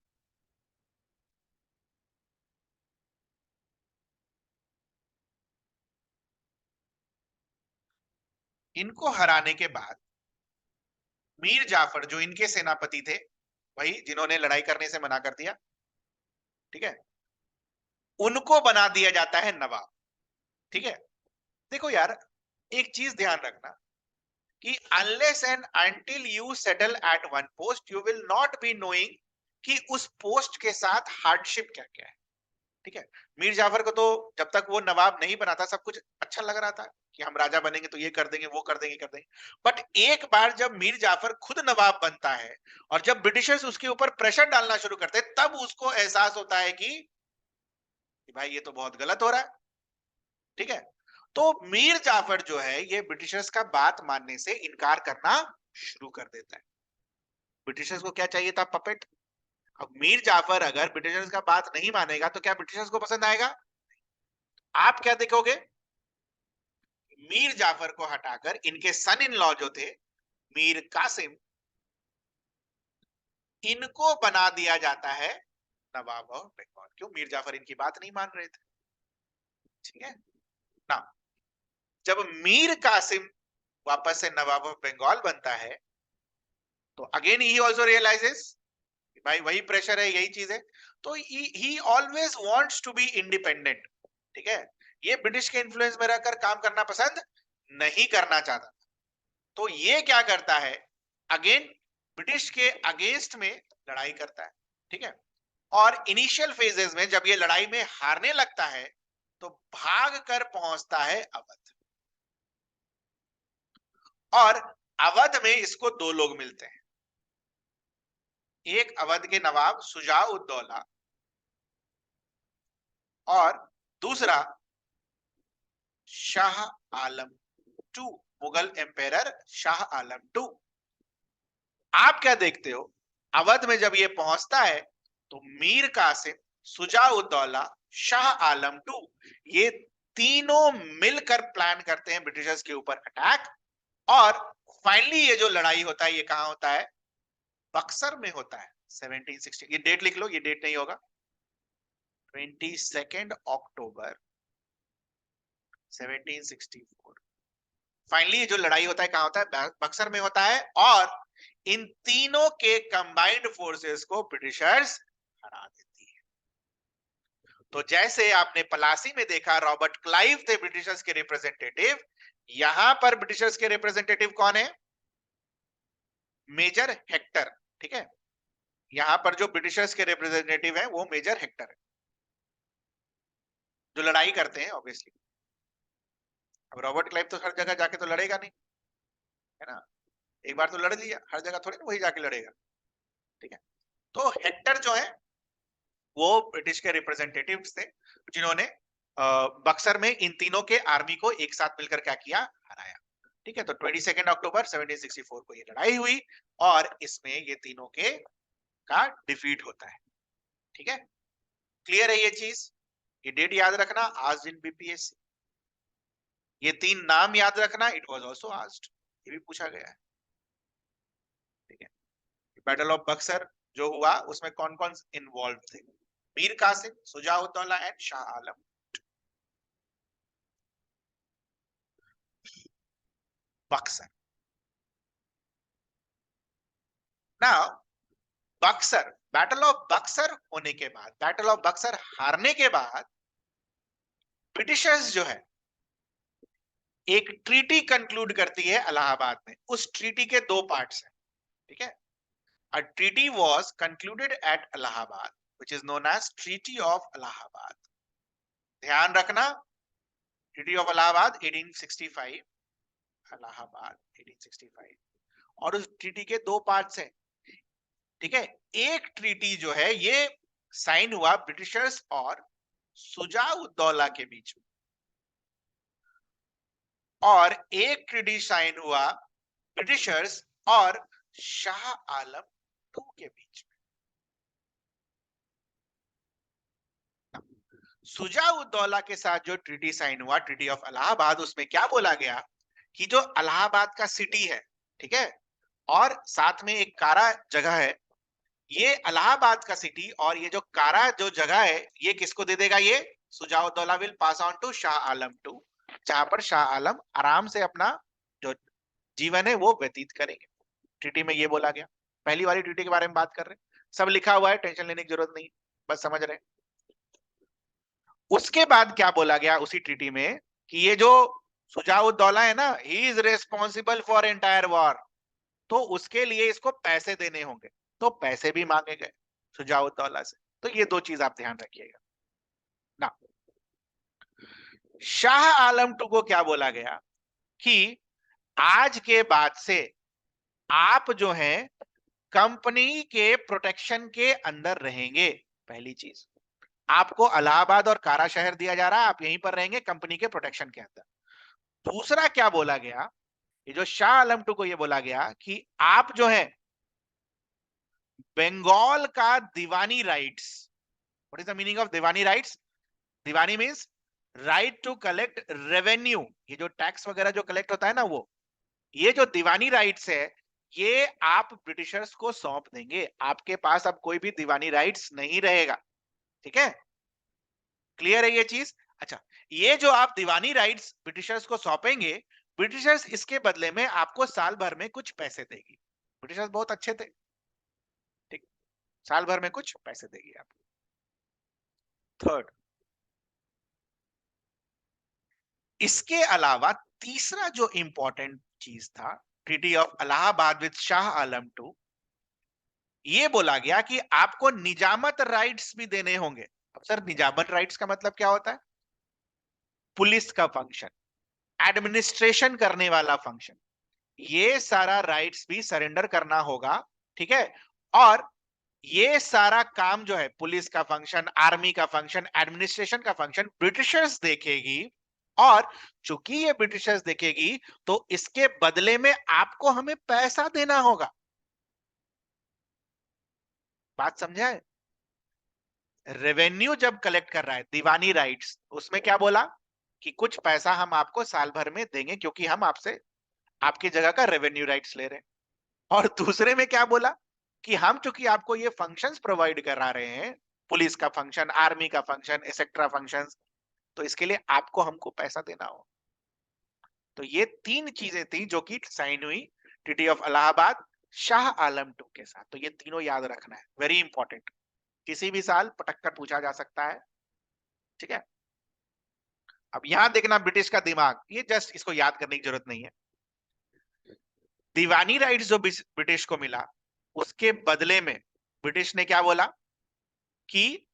इनको हराने के बाद मीर जाफर जो इनके सेनापति थे, वही जिन्होंने लड़ाई करने से मना कर दिया, ठीक है, उनको बना दिया जाता है नवाब, ठीक है। देखो यार, एक चीज ध्यान रखना कि unless and until you settle at one post you will not be knowing कि उस पोस्ट के साथ हार्डशिप क्या क्या है, ठीक है। मीर जाफर को तो जब तक वो नवाब नहीं बना था सब कुछ अच्छा लग रहा था कि हम राजा बनेंगे तो ये कर देंगे, वो कर देंगे, कर देंगे। बट एक बार जब मीर जाफर खुद नवाब बनता है और जब ब्रिटिशर्स उसके ऊपर प्रेशर डालना शुरू करते हैं, तब उसको एहसास होता है कि भाई ये तो बहुत गलत हो रहा है, ठीक है। तो मीर जाफर जो है ये ब्रिटिशर्स का बात मानने से इनकार करना शुरू कर देता है। ब्रिटिशर्स को क्या चाहिए था, पपेट। अब मीर जाफर अगर ब्रिटिशर्स का बात नहीं मानेगा तो क्या ब्रिटिशर्स को पसंद आएगा? आप क्या देखोगे, मीर जाफर को हटाकर इनके सन इन लॉ जो थे मीर कासिम, इनको बना दिया जाता है नवाब ऑफ बंगाल। क्यों? मीर जाफर इनकी बात नहीं मान रहे थे, ठीक है ना। जब मीर कासिम वापस से नवाब ऑफ बंगाल बनता है तो अगेन ही ऑल्सो रियलाइजेस भाई वही प्रेशर है, यही चीज है, तो he always wants to be independent, ठीक है। ये ब्रिटिश के इन्फ्लुएंस में रहकर काम करना पसंद नहीं करना चाहता। तो ये क्या करता है, अगेन ब्रिटिश के अगेंस्ट में लड़ाई करता है, ठीक है। और इनिशियल फेजेस में जब ये लड़ाई में हारने लगता है तो भाग कर पहुंचता है अवध, और अवध में इसको दो लोग मिलते हैं, एक अवध के नवाब शुजा उद दौला और दूसरा Shah Alam two, Mughal emperor Shah Alam two. आप क्या देखते हो, अवध में जब ये पहुंचता है तो मीर कासिम, सुजाउद्दौला, शाह आलम टू, ये तीनों मिलकर प्लान करते हैं ब्रिटिशर्स के ऊपर अटैक, और फाइनली ये जो लड़ाई होता है ये कहां होता है, बक्सर में होता है 1760। ये डेट लिख लो, ये डेट नहीं होगा, 22 अक्टूबर 1764। फाइनली जो लड़ाई होता है कहां होता है, बक्सर में होता है, और इन तीनों के कंबाइंड फोर्सेस को ब्रिटिशर्स हरा देती है। तो जैसे आपने पलासी में देखा रॉबर्ट क्लाइव थे ब्रिटिशर्स के रिप्रेजेंटेटिव, यहां पर ब्रिटिशर्स के रिप्रेजेंटेटिव कौन है, मेजर हेक्टर, ठीक है। यहां पर जो ब्रिटिशर्स के रिप्रेजेंटेटिव है वो मेजर हेक्टर है, जो लड़ाई करते हैं ऑब्वियसली। अब रॉबर्ट क्लाइव तो हर जगह जाके तो लड़ेगा नहीं, है ना, एक बार तो लड़ लिया, हर जगह थोड़ी ना वही जाके लड़ेगा, ठीक है। तो हेक्टर जो है वो ब्रिटिश के रिप्रेजेंटेटिव थे जिन्होंने बक्सर में इन तीनों के आर्मी को एक साथ मिलकर क्या किया, हराया, ठीक है। तो 22 अक्टूबर 1764 को ये लड़ाई हुई और इसमें ये तीनों के का डिफीट होता है, ठीक है। क्लियर है ये चीज, ये डेट याद रखना, आज इन बीपीएससी। ये तीन नाम याद रखना, इट वाज आल्सो आस्क्ड, ये भी पूछा गया है, ठीक है। बैटल ऑफ बक्सर जो हुआ उसमें कौन कौन इन्वॉल्व थे, Mir Qasim, Shujauddaula and Shah Alam. Buxar, now Buxar, battle of Buxar होने के बाद, बैटल ऑफ बक्सर हारने के बाद ब्रिटिशर्स जो है एक ट्रीटी कंक्लूड करती है इलाहाबाद में, उस ट्रीटी के दो पार्ट्स हैं, ठीक है। A treaty was concluded at Allahabad, which is known as Treaty of Allahabad. ध्यान रखना, ट्रीटी ऑफ इलाहाबाद 1865, इलाहाबाद 1865, और उस ट्रीटी के दो पार्ट्स हैं, ठीक है। एक ट्रीटी जो है ये साइन हुआ ब्रिटिशर्स और सुजा-उद-दौला के बीच में, और एक ट्रीटी साइन हुआ ब्रिटिशर्स और शाह आलम टू के बीच में। सुजा-उद-दौला के साथ जो ट्रीटी साइन हुआ, ट्रीटी ऑफ इलाहाबाद, उसमें क्या बोला गया कि जो इलाहाबाद का सिटी है, ठीक है, और साथ में एक कारा जगह है, ये इलाहाबाद का सिटी और ये जो कारा जो जगह है, ये किसको दे देगा? ये Shuja ud Daula will pass on to Shah Alam two, जहां पर शाह आलम आराम से अपना जो जीवन है वो व्यतीत करेंगे। ट्रीटी में ये बोला गया। पहली वाली ट्रीटी के बारे में बात कर रहे हैं, सब लिखा हुआ है, टेंशन लेने की जरूरत नहीं, बस समझ रहे हैं। उसके बाद क्या बोला गया उसी ट्रीटी में कि ये जो सुजा-उद-दौला है ना, he is responsible for entire war, तो उसके लिए इसको पैसे देने होंगे, तो पैसे भी मांगे गए सुजा-उद-दौला से। तो ये दो चीज आप ध्यान रखिएगा ना। शाह आलम टू को क्या बोला गया कि आज के बाद से आप जो हैं कंपनी के प्रोटेक्शन के अंदर रहेंगे। पहली चीज, आपको इलाहाबाद और कारा शहर दिया जा रहा है, आप यहीं पर रहेंगे कंपनी के प्रोटेक्शन के अंदर। दूसरा क्या बोला गया, ये जो शाह आलम टू को ये बोला गया कि आप जो है बंगाल का diwani rights, what is the meaning of diwani rights? Diwani means right to collect revenue, ये जो टैक्स वगैरह जो कलेक्ट होता है ना, वो ये जो दीवानी राइट्स है, ये आप ब्रिटिशर्स को सौंप देंगे। आपके पास अब कोई भी दीवानी राइट्स नहीं रहेगा, ठीक है। क्लियर है ये चीज? अच्छा, ये जो आप दीवानी राइट्स ब्रिटिशर्स को सौंपेंगे, ब्रिटिशर्स इसके बदले में आपको साल भर में कुछ पैसे देगी। ब्रिटिशर्स बहुत अच्छे थे, ठीक, साल भर में कुछ पैसे देगी आपको। थर्ड, इसके अलावा तीसरा जो इंपॉर्टेंट चीज था, treaty of Allahabad with Shah Alam two, ये बोला गया कि आपको निजामत राइट्स भी देने होंगे। अब सर, निजामत राइट्स का मतलब क्या होता है? पुलिस का फंक्शन, एडमिनिस्ट्रेशन करने वाला फंक्शन, ये सारा राइट्स भी सरेंडर करना होगा, ठीक है। और ये सारा काम जो है, पुलिस का फंक्शन, आर्मी का फंक्शन, एडमिनिस्ट्रेशन का फंक्शन, ब्रिटिशर्स देखेगी, और चूंकि ये ब्रिटिशर्स देखेगी तो इसके बदले में आपको हमें पैसा देना होगा। बात समझा है? रेवेन्यू जब कलेक्ट कर रहा है, दीवानी राइट्स, उसमें क्या बोला कि कुछ पैसा हम आपको साल भर में देंगे क्योंकि हम आपसे आपकी जगह का रेवेन्यू राइट्स ले रहे हैं। और दूसरे में क्या बोला कि हम चूंकि आपको ये फंक्शंस प्रोवाइड करा रहे हैं, पुलिस का फंक्शन, आर्मी का फंक्शन, एक्सेट्रा फंक्शंस, तो इसके लिए आपको हमको पैसा देना हो। तो ये तीन चीजें थी जो कि साइन हुई treaty of Allahabad Shah Alam two के साथ। तो ये तीनों याद रखना है, वेरी इंपॉर्टेंट, किसी भी साल पटक कर पूछा जा सकता है, ठीक है। अब यहां देखना ब्रिटिश का दिमाग, ये जस्ट इसको याद करने की जरूरत नहीं है। दीवानी राइट्स जो ब्रिटिश को मिला, उसके बदले में ब्रिटिश ने क्या बोला कि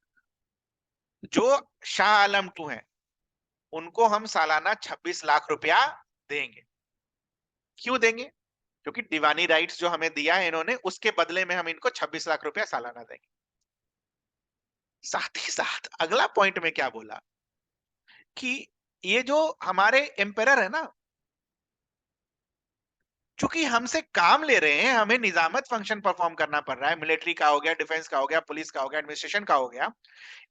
जो शाह आलम टू है उनको हम सालाना 26 लाख रुपया देंगे। क्यों देंगे? क्योंकि दीवानी राइट्स जो हमें दिया है इन्होंने, उसके बदले में हम इनको 26 लाख रुपया सालाना देंगे। साथ ही साथ अगला पॉइंट में क्या बोला कि ये जो हमारे एम्पेरर है ना, चूंकि हमसे काम ले रहे हैं, हमें निजामत फंक्शन परफॉर्म करना पड़ रहा है, मिलिट्री का हो गया, डिफेंस का हो गया, पुलिस का हो गया, एडमिनिस्ट्रेशन का हो गया,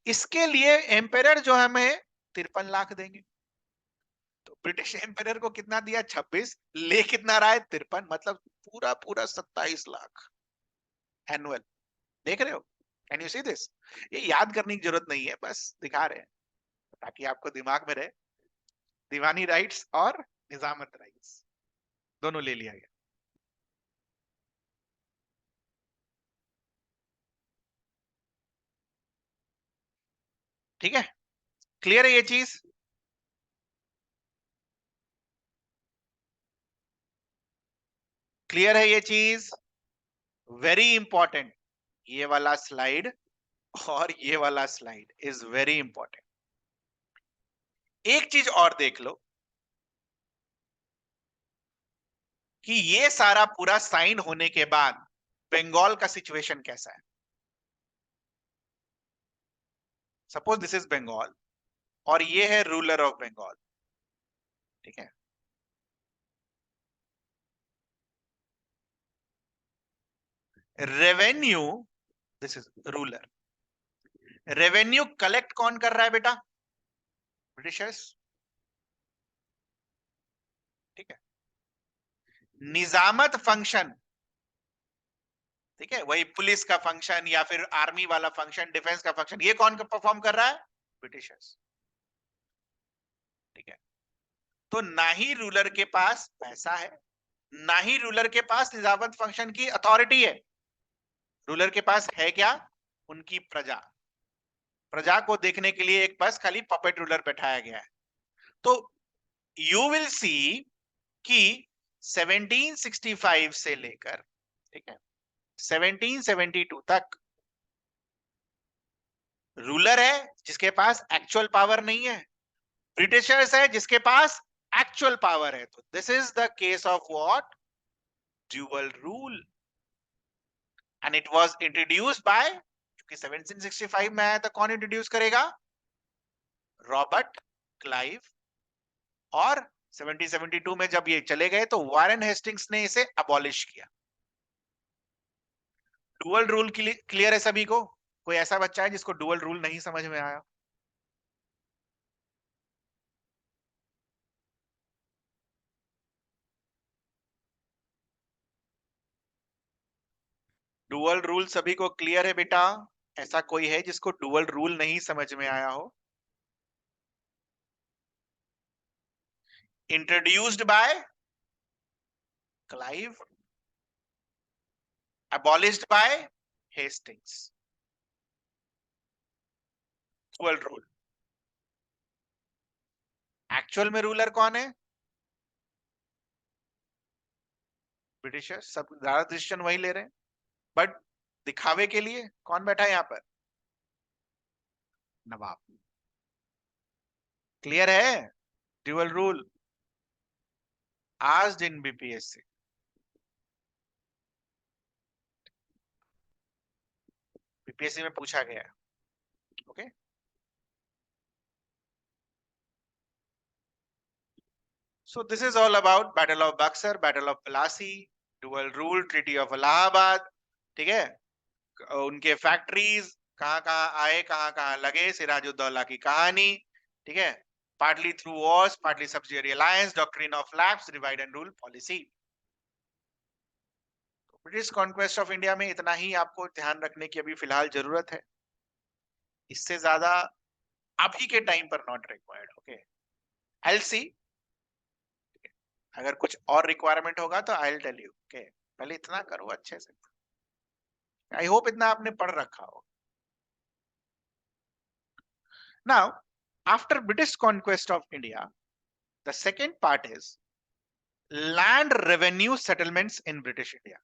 इसके लिए एम्पेरर जो हमें 53 लाख देंगे। तो ब्रिटिश एम्पायर को कितना दिया? 26, ले कितना रहा है? 53, मतलब पूरा पूरा 27 लाख एनुअल। देख रहे हो? Can you see this? ये याद करने की जरूरत नहीं है, बस दिखा रहे हैं ताकि आपको दिमाग में रहे। दीवानी राइट्स और निजामत राइट्स दोनों ले लिया गया। ठीक है, क्लियर है ये चीज? क्लियर है ये चीज? वेरी इंपॉर्टेंट, ये वाला स्लाइड और ये वाला स्लाइड इज वेरी इंपॉर्टेंट। एक चीज और देख लो कि ये सारा पूरा साइन होने के बाद बंगाल का सिचुएशन कैसा है। सपोज दिस इज बंगाल और ये है रूलर ऑफ बंगाल, ठीक है। Revenue, this is ruler, revenue collect कौन कर रहा है बेटा? ब्रिटिशर्स, ठीक है। निजामत फंक्शन, ठीक है, वही पुलिस का फंक्शन या फिर आर्मी वाला फंक्शन, डिफेंस का फंक्शन, ये कौन परफॉर्म कर रहा है? ब्रिटिशर्स, ठीक है। तो ना ही रूलर के पास पैसा है, ना ही रूलर के पास निजामत फंक्शन की अथॉरिटी है। रूलर के पास है क्या? उनकी प्रजा, प्रजा को देखने के लिए एक बस खाली पपेट रूलर बैठाया गया है। तो यू विल सी कि 1765 से लेकर, ठीक है, 1772 तक रूलर है जिसके पास एक्चुअल पावर नहीं है, ब्रिटिशर्स है जिसके पास एक्चुअल पावर है। तो this is the case of what? Dual rule. And it was introduced by, क्योंकि 1765 में आया था, कौन इंट्रोड्यूस करेगा? Robert Clive. और 1772 में जब ये चले गए तो वारेन हेस्टिंग्स ने इसे अबॉलिश किया। डुअल रूल क्लियर है सभी को? कोई ऐसा बच्चा है जिसको डुअल रूल नहीं समझ में आया? डुअल रूल सभी को क्लियर है बेटा? ऐसा कोई है जिसको डुअल रूल नहीं समझ में आया हो? Introduced by Clive, abolished by Hastings. Dual rule. Actual में रूलर कौन है? ब्रिटिशर्स। सब ज्यादा डिसीजन वही ले रहे हैं, बट दिखावे के लिए कौन बैठा है यहां पर? नवाब। क्लियर है? Dual rule asked in BPSC. BPSC में पूछा गया है, okay. So this is all about Battle of Buxar, Battle of Plassey, Dual Rule, Treaty of Allahabad, ठीक है। उनके फैक्ट्रीज कहाँ कहाँ आए, कहाँ कहाँ लगे, सिराजुद्दौला की कहानी, ठीक है। Partly through Wars, partly subsidiary alliance, doctrine of lapse, divide and rule policy. British conquest of India में इतना ही आपको ध्यान रखने की अभी फिलहाल जरूरत है, इससे ज्यादा अभी के टाइम पर not required, okay. I see, अगर कुछ और रिक्वायरमेंट होगा तो I will tell you, okay. पहले इतना करो अच्छे से, आई होप इतना आपने पढ़ रखा हो। Now after British conquest of India, the second part is land revenue settlements in British India.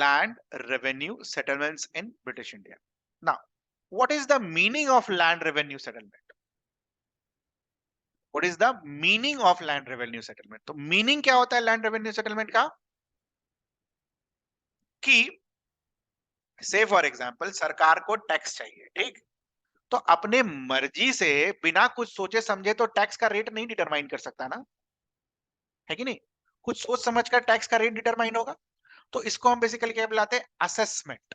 Land revenue settlements in British India. Now, what is the meaning of land revenue settlement? What is the meaning of land revenue settlement? तो meaning क्या होता है land revenue settlement का? कि say for example सरकार को tax चाहिए, ठीक? तो अपने मर्जी से बिना कुछ सोचे समझे तो टैक्स का रेट नहीं डिटरमाइन कर सकता ना, है कि नहीं? कुछ सोच समझ कर टैक्स का रेट डिटरमाइन होगा। तो इसको हम बेसिकली क्या बुलाते हैं? असेसमेंट।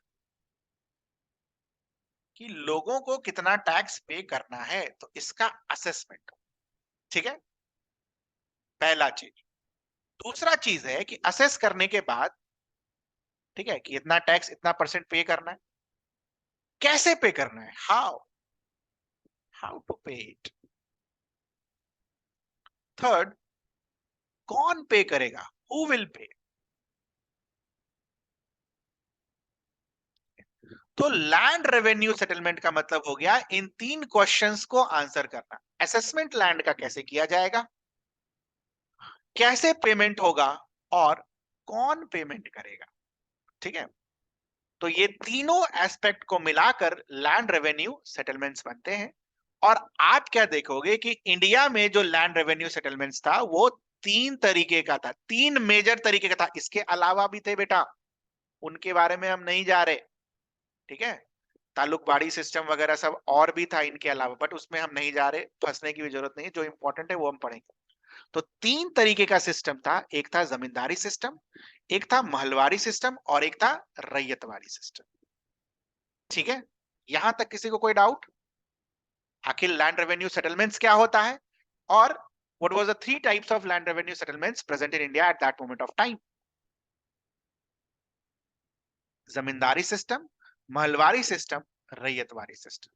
कि लोगों को कितना टैक्स पे करना है, तो इसका असेसमेंट, ठीक है। पहला चीज। दूसरा चीज है कि असेस करने के बाद, ठीक है, कि इतना टैक्स इतना परसेंट पे करना है, कैसे पे करना है, हाउ हाउ टू पे इट। थर्ड, कौन पे करेगा, हु विल पे। तो लैंड रेवेन्यू सेटलमेंट का मतलब हो गया इन तीन क्वेश्चंस को आंसर करना। असेसमेंट लैंड का कैसे किया जाएगा, कैसे पेमेंट होगा और कौन पेमेंट करेगा, ठीक है। तो ये तीनों एस्पेक्ट को मिलाकर लैंड रेवेन्यू सेटलमेंट्स बनते हैं। और आप क्या देखोगे कि इंडिया में जो लैंड रेवेन्यू सेटलमेंट्स था वो तीन तरीके का था, तीन मेजर तरीके का था। इसके अलावा भी थे बेटा, उनके बारे में हम नहीं जा रहे, ठीक है। ताल्लुकबाड़ी सिस्टम वगैरह सब और भी था इनके अलावा, बट उसमें हम नहीं जा रहे, फंसने की भी जरूरत नहीं है। जो इंपॉर्टेंट है वो हम पढ़ेंगे। तो तीन तरीके का सिस्टम था, एक था जमींदारी सिस्टम, एक था महलवारी सिस्टम और एक था रैयतवाड़ी सिस्टम, ठीक है। यहां तक किसी को कोई डाउट? आखिर लैंड रेवेन्यू सेटलमेंट्स क्या होता है और what was the three types of land revenue settlements present in India at that moment of time? Zamindari system, Mahalwari system, ryotwari system.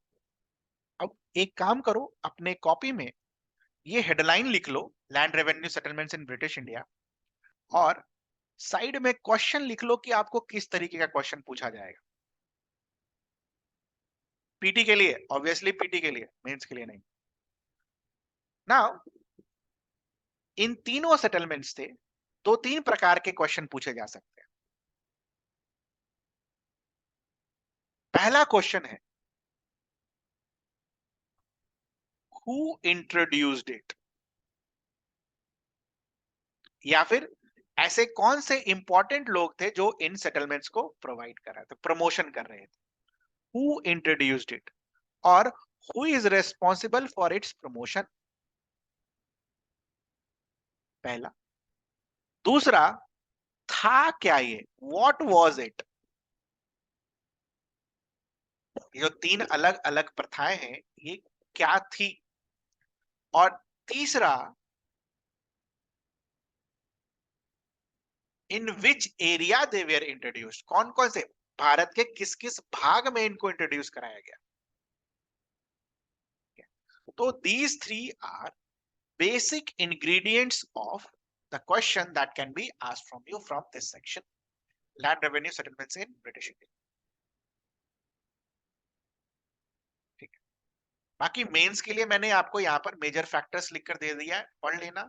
अब एक काम करो, अपने कॉपी में ये हेडलाइन लिख लो, land revenue settlements in British India, और साइड में क्वेश्चन लिख लो कि आपको किस तरीके का क्वेश्चन पूछा जाएगा। पीटी के लिए, ऑब्वियसली पीटी के लिए, मेंस के लिए नहीं। नाउ इन तीनों सेटलमेंट्स से दो तीन प्रकार के क्वेश्चन पूछे जा सकते हैं। पहला क्वेश्चन है, हु इंट्रोड्यूस्ड इट, या फिर ऐसे कौन से इंपॉर्टेंट लोग थे जो इन सेटलमेंट्स को प्रोवाइड कर रहे थे, प्रमोशन कर रहे थे। हु इंट्रोड्यूस्ड इट और who is responsible for its promotion, पहला। दूसरा, था क्या ये, व्हाट वाज इट। ये जो तीन अलग अलग प्रथाएं हैं ये क्या थी। और तीसरा, in which area they were introduced, कौन कौन से भारत के किस किस भाग में इनको इंट्रोड्यूस कराया गया। तो these three are basic ingredients of the question that can be asked from you from this section, land revenue settlements in British India, ठीक है। बाकी मेंस के लिए मैंने आपको यहाँ पर मेजर फैक्टर्स लिखकर दे दिया है, पढ़ लेना।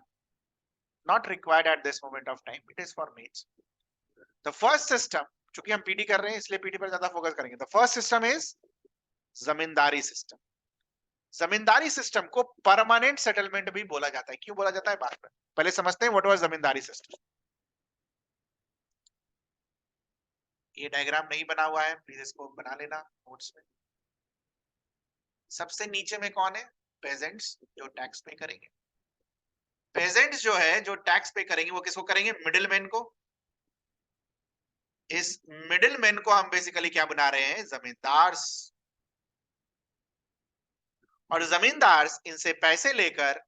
Not required at this moment of time, it is for mains. The first system, चूंकि हम पीटी कर रहे हैं इसलिए पीटी पर ज्यादा फोकस करेंगे। The first system is zamindari system. Zamindari system को परमानेंट सेटलमेंट भी बोला जाता है। क्यों बोला जाता है बाद में, पहले समझते हैं व्हाट वाज जमींदारी सिस्टम। ये डायग्राम नहीं बना हुआ है, प्लीज इसको बना लेना नोट्स में। सबसे नीचे में कौन है, पेजेंट्स, जो टैक्स पे करेंगे। पेजेंट्स जो है जो टैक्स पे करेंगे वो किसको करेंगे, मिडिल मैन को। इस मिडिल मैन को हम बेसिकली क्या बना रहे हैं, जमींदार। और जमींदार इनसे पैसे लेकर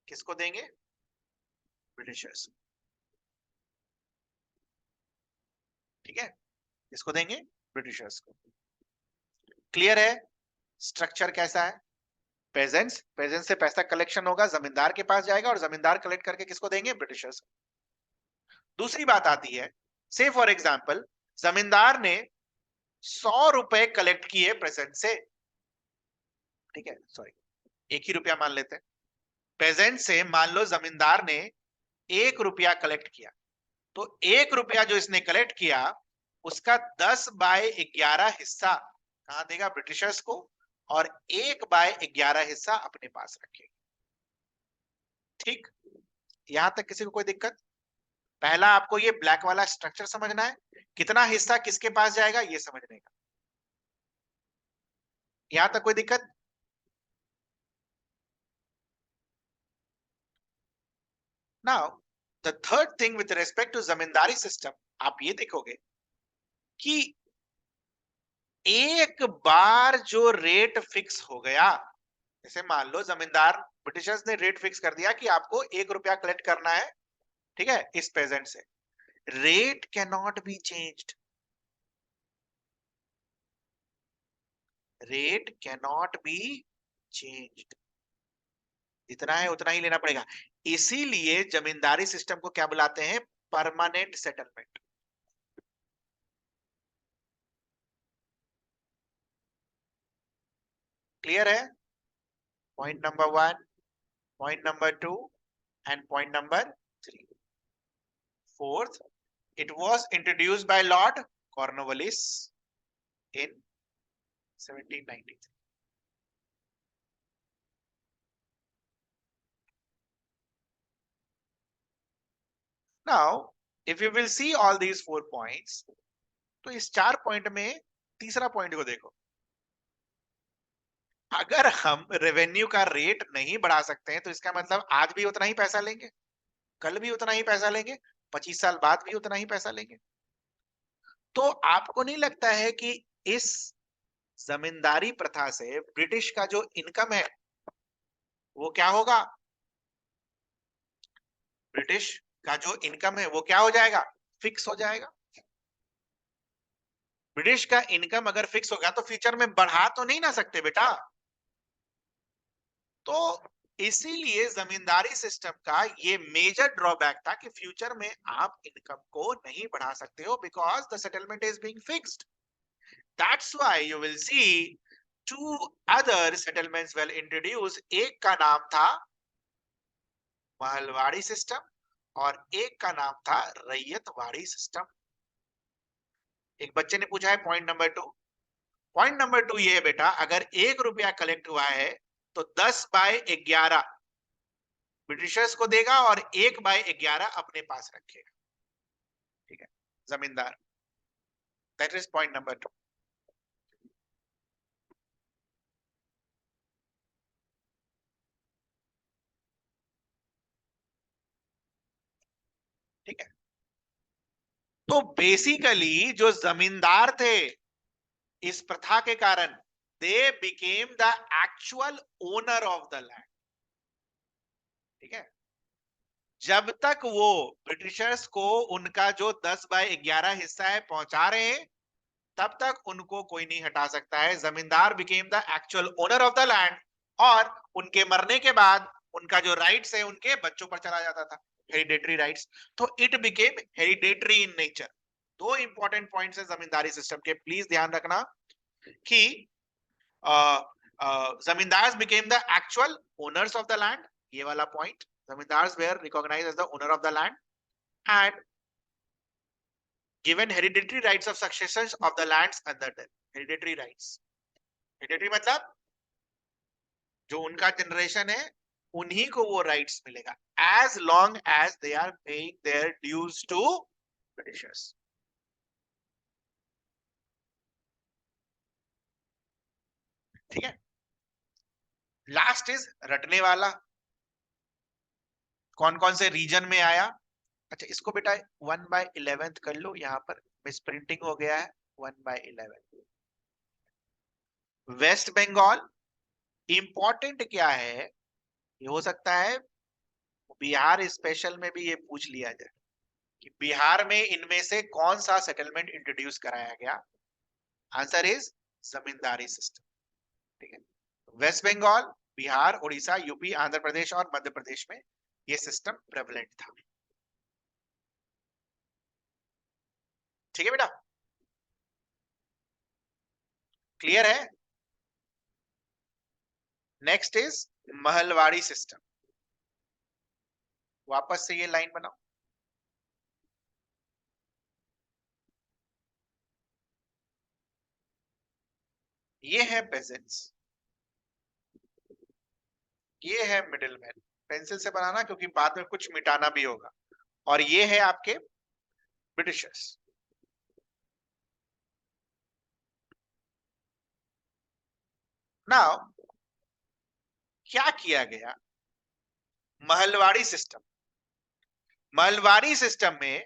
किसको देंगे, ब्रिटिशर्स, ठीक है। किसको देंगे, ब्रिटिशर्स को। क्लियर है स्ट्रक्चर कैसा है। पेजेंट्स, पेजेंट से पैसा कलेक्शन होगा, जमींदार के पास जाएगा और जमींदार कलेक्ट करके किसको देंगे, ब्रिटिशर्स। दूसरी बात आती है, से फॉर एग्जाम्पल जमींदार ने 100 रुपए कलेक्ट किए प्रेजेंट से, ठीक है, सॉरी 1 ही रुपया मान लेते हैं। पेजेंट से मान लो जमींदार ने 1 रुपया कलेक्ट किया, तो 1 रुपया जो इसने कलेक्ट किया उसका 10/11 हिस्सा कहां देगा, ब्रिटिशर्स को, और 1/11 हिस्सा अपने पास रखेगा। ठीक, यहां तक किसी को कोई दिक्कत? पहला आपको ये ब्लैक वाला स्ट्रक्चर समझना है, कितना हिस्सा किसके पास जाएगा ये समझने का। यहां तक कोई दिक्कत? Now the third thing with respect to zamindari system, आप ये देखोगे कि एक बार जो रेट फिक्स हो गया, जैसे मान लो जमींदार, ब्रिटिशर्स ने रेट फिक्स कर दिया कि आपको 1 रुपया कलेक्ट करना है, ठीक है, इस पेजेंट से। Rate can not be changed, rate can not be changed, जितना है उतना ही लेना पड़ेगा। इसीलिए जमींदारी सिस्टम को क्या बुलाते हैं, परमानेंट सेटलमेंट। क्लियर है, point number 1, point number 2, And point number 3. Fourth, it was introduced by Lord Cornwallis in 1793. Now, if you will see all these 4 points, तो इस 4 पॉइंट में तीसरा पॉइंट को देखो. अगर हम रेवेन्यू का रेट नहीं बढ़ा सकते हैं तो इसका मतलब आज भी उतना ही पैसा लेंगे, कल भी उतना ही पैसा लेंगे, 25 साल बाद भी उतना ही पैसा लेंगे. तो आपको नहीं लगता है कि इस जमींदारी प्रथा से ब्रिटिश का जो इनकम है वो क्या होगा? ब्रिटिश का जो इनकम है वो क्या हो जाएगा? फिक्स हो जाएगा. ब्रिटिश का इनकम अगर फिक्स होगा तो फ्यूचर में बढ़ा तो नहीं ना सकते बेटा. तो इसीलिए जमींदारी सिस्टम का ये मेजर ड्रॉबैक था कि फ्यूचर में आप इनकम को नहीं बढ़ा सकते हो because the settlement is being fixed. That's why you will see two other settlements well introduce. एक का नाम था महलवाड़ी सिस्टम और एक का नाम था रैयतवाड़ी सिस्टम. एक बच्चे ने पूछा है पॉइंट नंबर 2. पॉइंट नंबर 2 ये है बेटा, अगर 1 रुपया कलेक्ट हुआ है तो 10/11 ब्रिटिशर्स को देगा और 1/11 अपने पास रखेगा. ठीक है, जमींदार. That is point number 2. ठीक है, तो बेसिकली जो जमींदार थे इस प्रथा के कारण they became the actual owner of the land. ठीक है, जब तक वो ब्रिटिशर्स को उनका जो 10/11 हिस्सा है पहुंचा रहे हैं तब तक उनको कोई नहीं हटा सकता है. जमींदार became the actual owner of the land और उनके मरने के बाद उनका जो राइट्स है उनके बच्चों पर चला जाता था, हेरिडेटरी राइट्स. तो it became hereditary in nature. 2 important points है जमींदारी सिस्टम के, प्लीज ध्यान रखना कि zamindars became the actual owners of the land. ये वाला point, zamindars were recognised as the owner of the land and given hereditary rights of successions of the lands under them. Hereditary rights. Hereditary मतलब जो उनका generation है उन्हीं को वो rights मिलेगा as long as they are paying their dues to Britishers. ठीक है, लास्ट इज रटने वाला. कौन कौन से रीजन में आया? अच्छा, इसको बेटा 1/11 कर लो, यहाँ पर मिस प्रिंटिंग हो गया है. 1/11 वेस्ट बंगाल. इंपॉर्टेंट क्या है, ये हो सकता है बिहार स्पेशल में भी ये पूछ लिया जाए कि बिहार में इनमें से कौन सा सेटलमेंट इंट्रोड्यूस कराया गया. Answer is zamindari system. ठीक है, वेस्ट बंगाल, बिहार, उड़ीसा, यूपी, आंध्र प्रदेश और मध्य प्रदेश में ये सिस्टम प्रेवलेंट था. ठीक है बेटा, क्लियर है? Next is Mahalwari system. वापस से ये लाइन बनाओ. ये है पेजेंट्स, ये है मिडिलमैन. पेंसिल से बनाना क्योंकि बाद में कुछ मिटाना भी होगा. और ये है आपके ब्रिटिशर्स. नाउ क्या किया गया? महलवाड़ी सिस्टम. महलवाड़ी सिस्टम में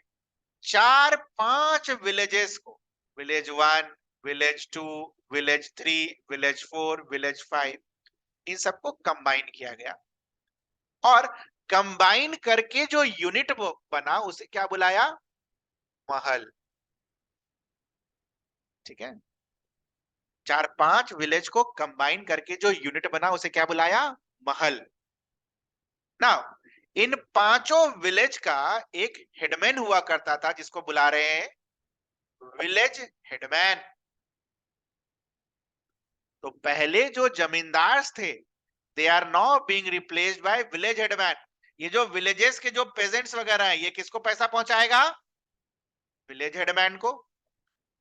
4-5 विलेजेस को, village 1, village 2, village 3, village 4, village 5, इन सबको कंबाइन किया गया और कंबाइन करके जो यूनिट बना उसे क्या बुलाया? महल. ठीक है, 4-5 विलेज को कंबाइन करके जो यूनिट बना उसे क्या बुलाया? महल. नाउ इन 5 विलेज का एक हेडमैन हुआ करता था जिसको बुला रहे हैं विलेज हेडमैन. तो पहले जो जमींदार थे they are now being replaced by village headman. ये जो विलेजेस के जो पेजेंट्स वगैरह है, ये किसको पैसा पहुंचाएगा? विलेज हेडमैन को।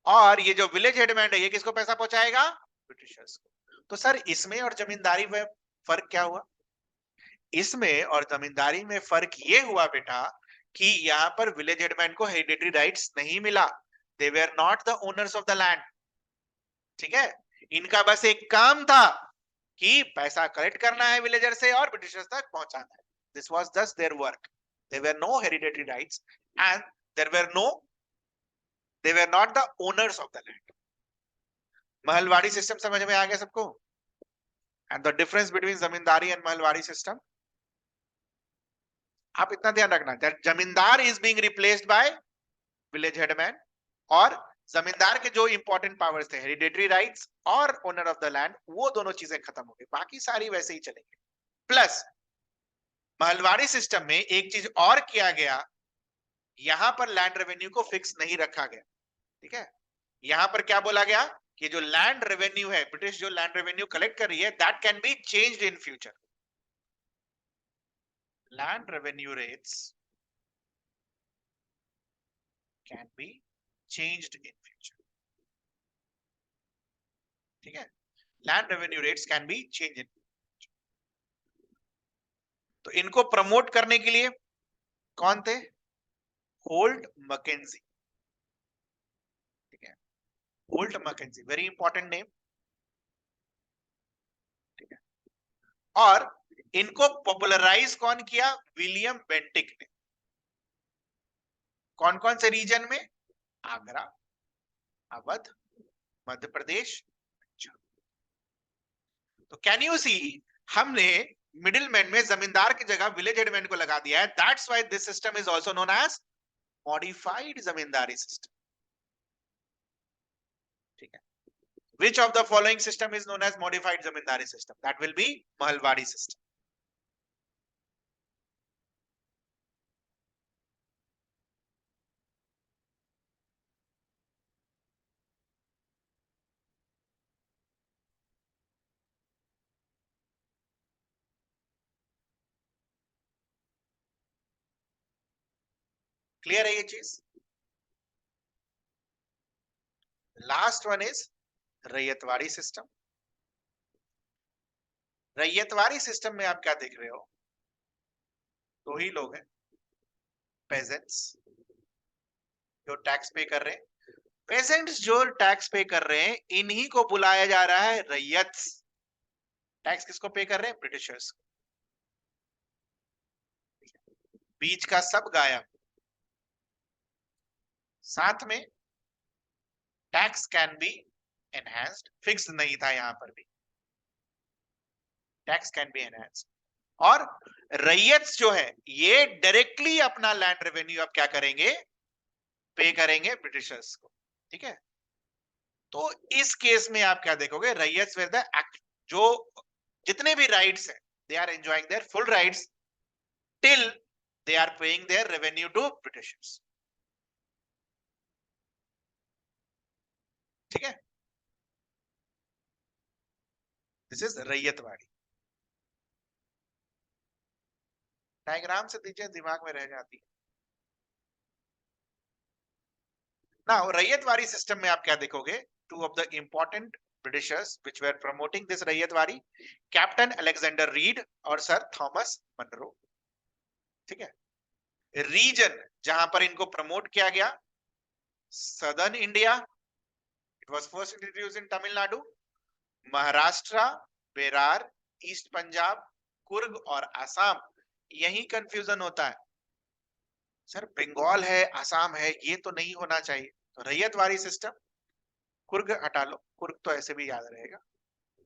और ये जो विलेज हेडमैन है, ये किसको पैसा पहुंचाएगा? ब्रिटिशर्स को। तो सर इसमें और जमींदारी में फर्क क्या हुआ? इसमें और जमींदारी में फर्क ये हुआ बेटा कि यहाँ पर विलेज हेडमैन को हेरिडेटरी राइट्स नहीं मिला। They were not the owners of the land. ठीक है, इनका बस एक काम था कि पैसा कलेक्ट करना है विलेजर से और ब्रिटिशर्स तक पहुंचाना है। This was just their work. There were no hereditary rights and there were no, they were not the owners of the land. Mahalwari system समझ में आ गया सबको? And the difference between zamindari and Mahalwari system, आप इतना ध्यान रखना, that zamindar is being replaced by village headman, और जमींदार के जो इंपॉर्टेंट पावर्स थे, हेरिडेटरी राइट्स और ओनर ऑफ द लैंड, वो दोनों चीजें खत्म हो गई, बाकी सारी वैसे ही चलेंगे। प्लस महलवाड़ी सिस्टम में एक चीज और किया गया, यहां पर लैंड रेवेन्यू को फिक्स नहीं रखा गया। ठीक है, यहां पर क्या बोला गया कि जो लैंड रेवेन्यू है, ब्रिटिश जो लैंड रेवेन्यू कलेक्ट कर रही है, that can be changed in future. Land revenue rates can be changed in future. ठीक है, land revenue rates can be change in. तो इनको प्रमोट करने के लिए कौन थे? Holt Mackenzie. ठीक है, Holt Mackenzie, very important name. ठीक है, और इनको पॉपुलराइज कौन किया? विलियम बेंटिक ने। कौन कौन से रीजन में? आगरा, अवध, मध्य प्रदेश। तो कैन यू सी, हमने मिडिल मैन में जमींदार की जगह विलेज हेडमैन को लगा दिया है। That's why this system is also known as modified zamindari system. ठीक है, which of the following system is known as modified zamindari system? That will be Mahalwadi system. Clear है ये चीज? Last one is ryotwari system. Ryotwari system में आप क्या देख रहे हो? दो ही लोग हैं, पेजेंट्स जो टैक्स पे कर रहे हैं। पेजेंट्स जो टैक्स पे कर रहे हैं, इन्हीं को बुलाया जा रहा है रैयत। टैक्स किसको पे कर रहे हैं? ब्रिटिशर्स। बीच का सब गायब। साथ में tax can be enhanced, fix नहीं था यहां पर भी, टैक्स कैन बी एनहांस्ड। और रैयत जो है, ये डायरेक्टली अपना लैंड रेवेन्यू अब क्या करेंगे? पे करेंगे ब्रिटिशर्स को। ठीक है, तो इस केस में आप क्या देखोगे? रैयत विद द एक्ट, जो जितने भी राइट्स हैं, they are enjoying their full rights till they are paying their revenue to Britishers. ठीक है, दिस इज रैयतवाड़ी। डायग्राम से दीजिए, दिमाग में रह जाती है ना। रैयतवाड़ी सिस्टम में आप क्या देखोगे? Two of the important Britishers which were promoting this ryotwari, captain Alexander read और सर थॉमस मनरो। ठीक है, रीजन जहां पर इनको प्रमोट किया गया, southern India, it was first introduced in Tamil Nadu, Maharashtra, Berar, east Punjab, Coorg और आसाम। यही कंफ्यूजन होता है, सर बंगाल है, आसाम है, ये तो नहीं होना चाहिए। तो रैयतवाड़ी सिस्टम, कुर्ग हटा लो, कुर्ग तो ऐसे भी याद रहेगा,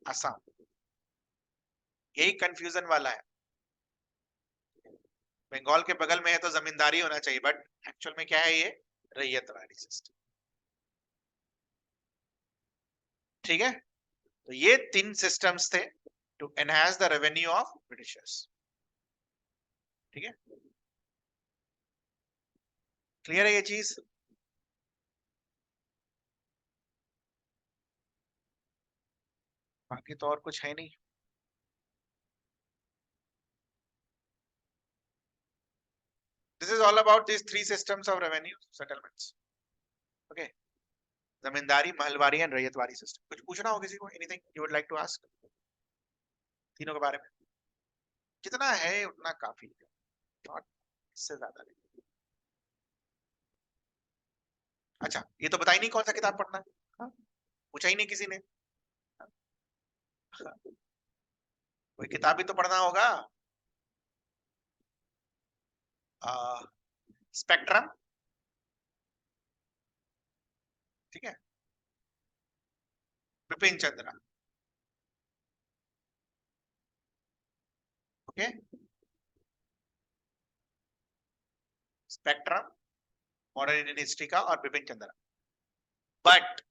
आसाम, यही कंफ्यूजन वाला है। बंगाल के बगल में है तो जमींदारी होना चाहिए, बट एक्चुअल में क्या है? ये रैयतवाड़ी सिस्टम। ठीक है, तो ये तीन सिस्टम्स थे to enhance the revenue of Britishers. ठीक है, क्लियर है ये चीज? बाकी तो और कुछ है नहीं। This is all about these three systems of revenue settlements. Okay. Zamindari, mahalwari and ryotwari system. कुछ पूछना हो किसी को? Anything you would like to ask तीनों के बारे में? जितना है उतना काफी है, नॉट इससे ज्यादा नहीं. अच्छा, ये तो बता ही नहीं कौन सा किताब पढ़ना है. हाँ? पूछा ही नहीं किसी ने. हाँ? कोई किताब भी तो पढ़ना होगा. स्पेक्ट्रम, ठीक है, Bipin Chandra. Okay, spectrum, modern Indian history का और बिपिन चंद्रा. बट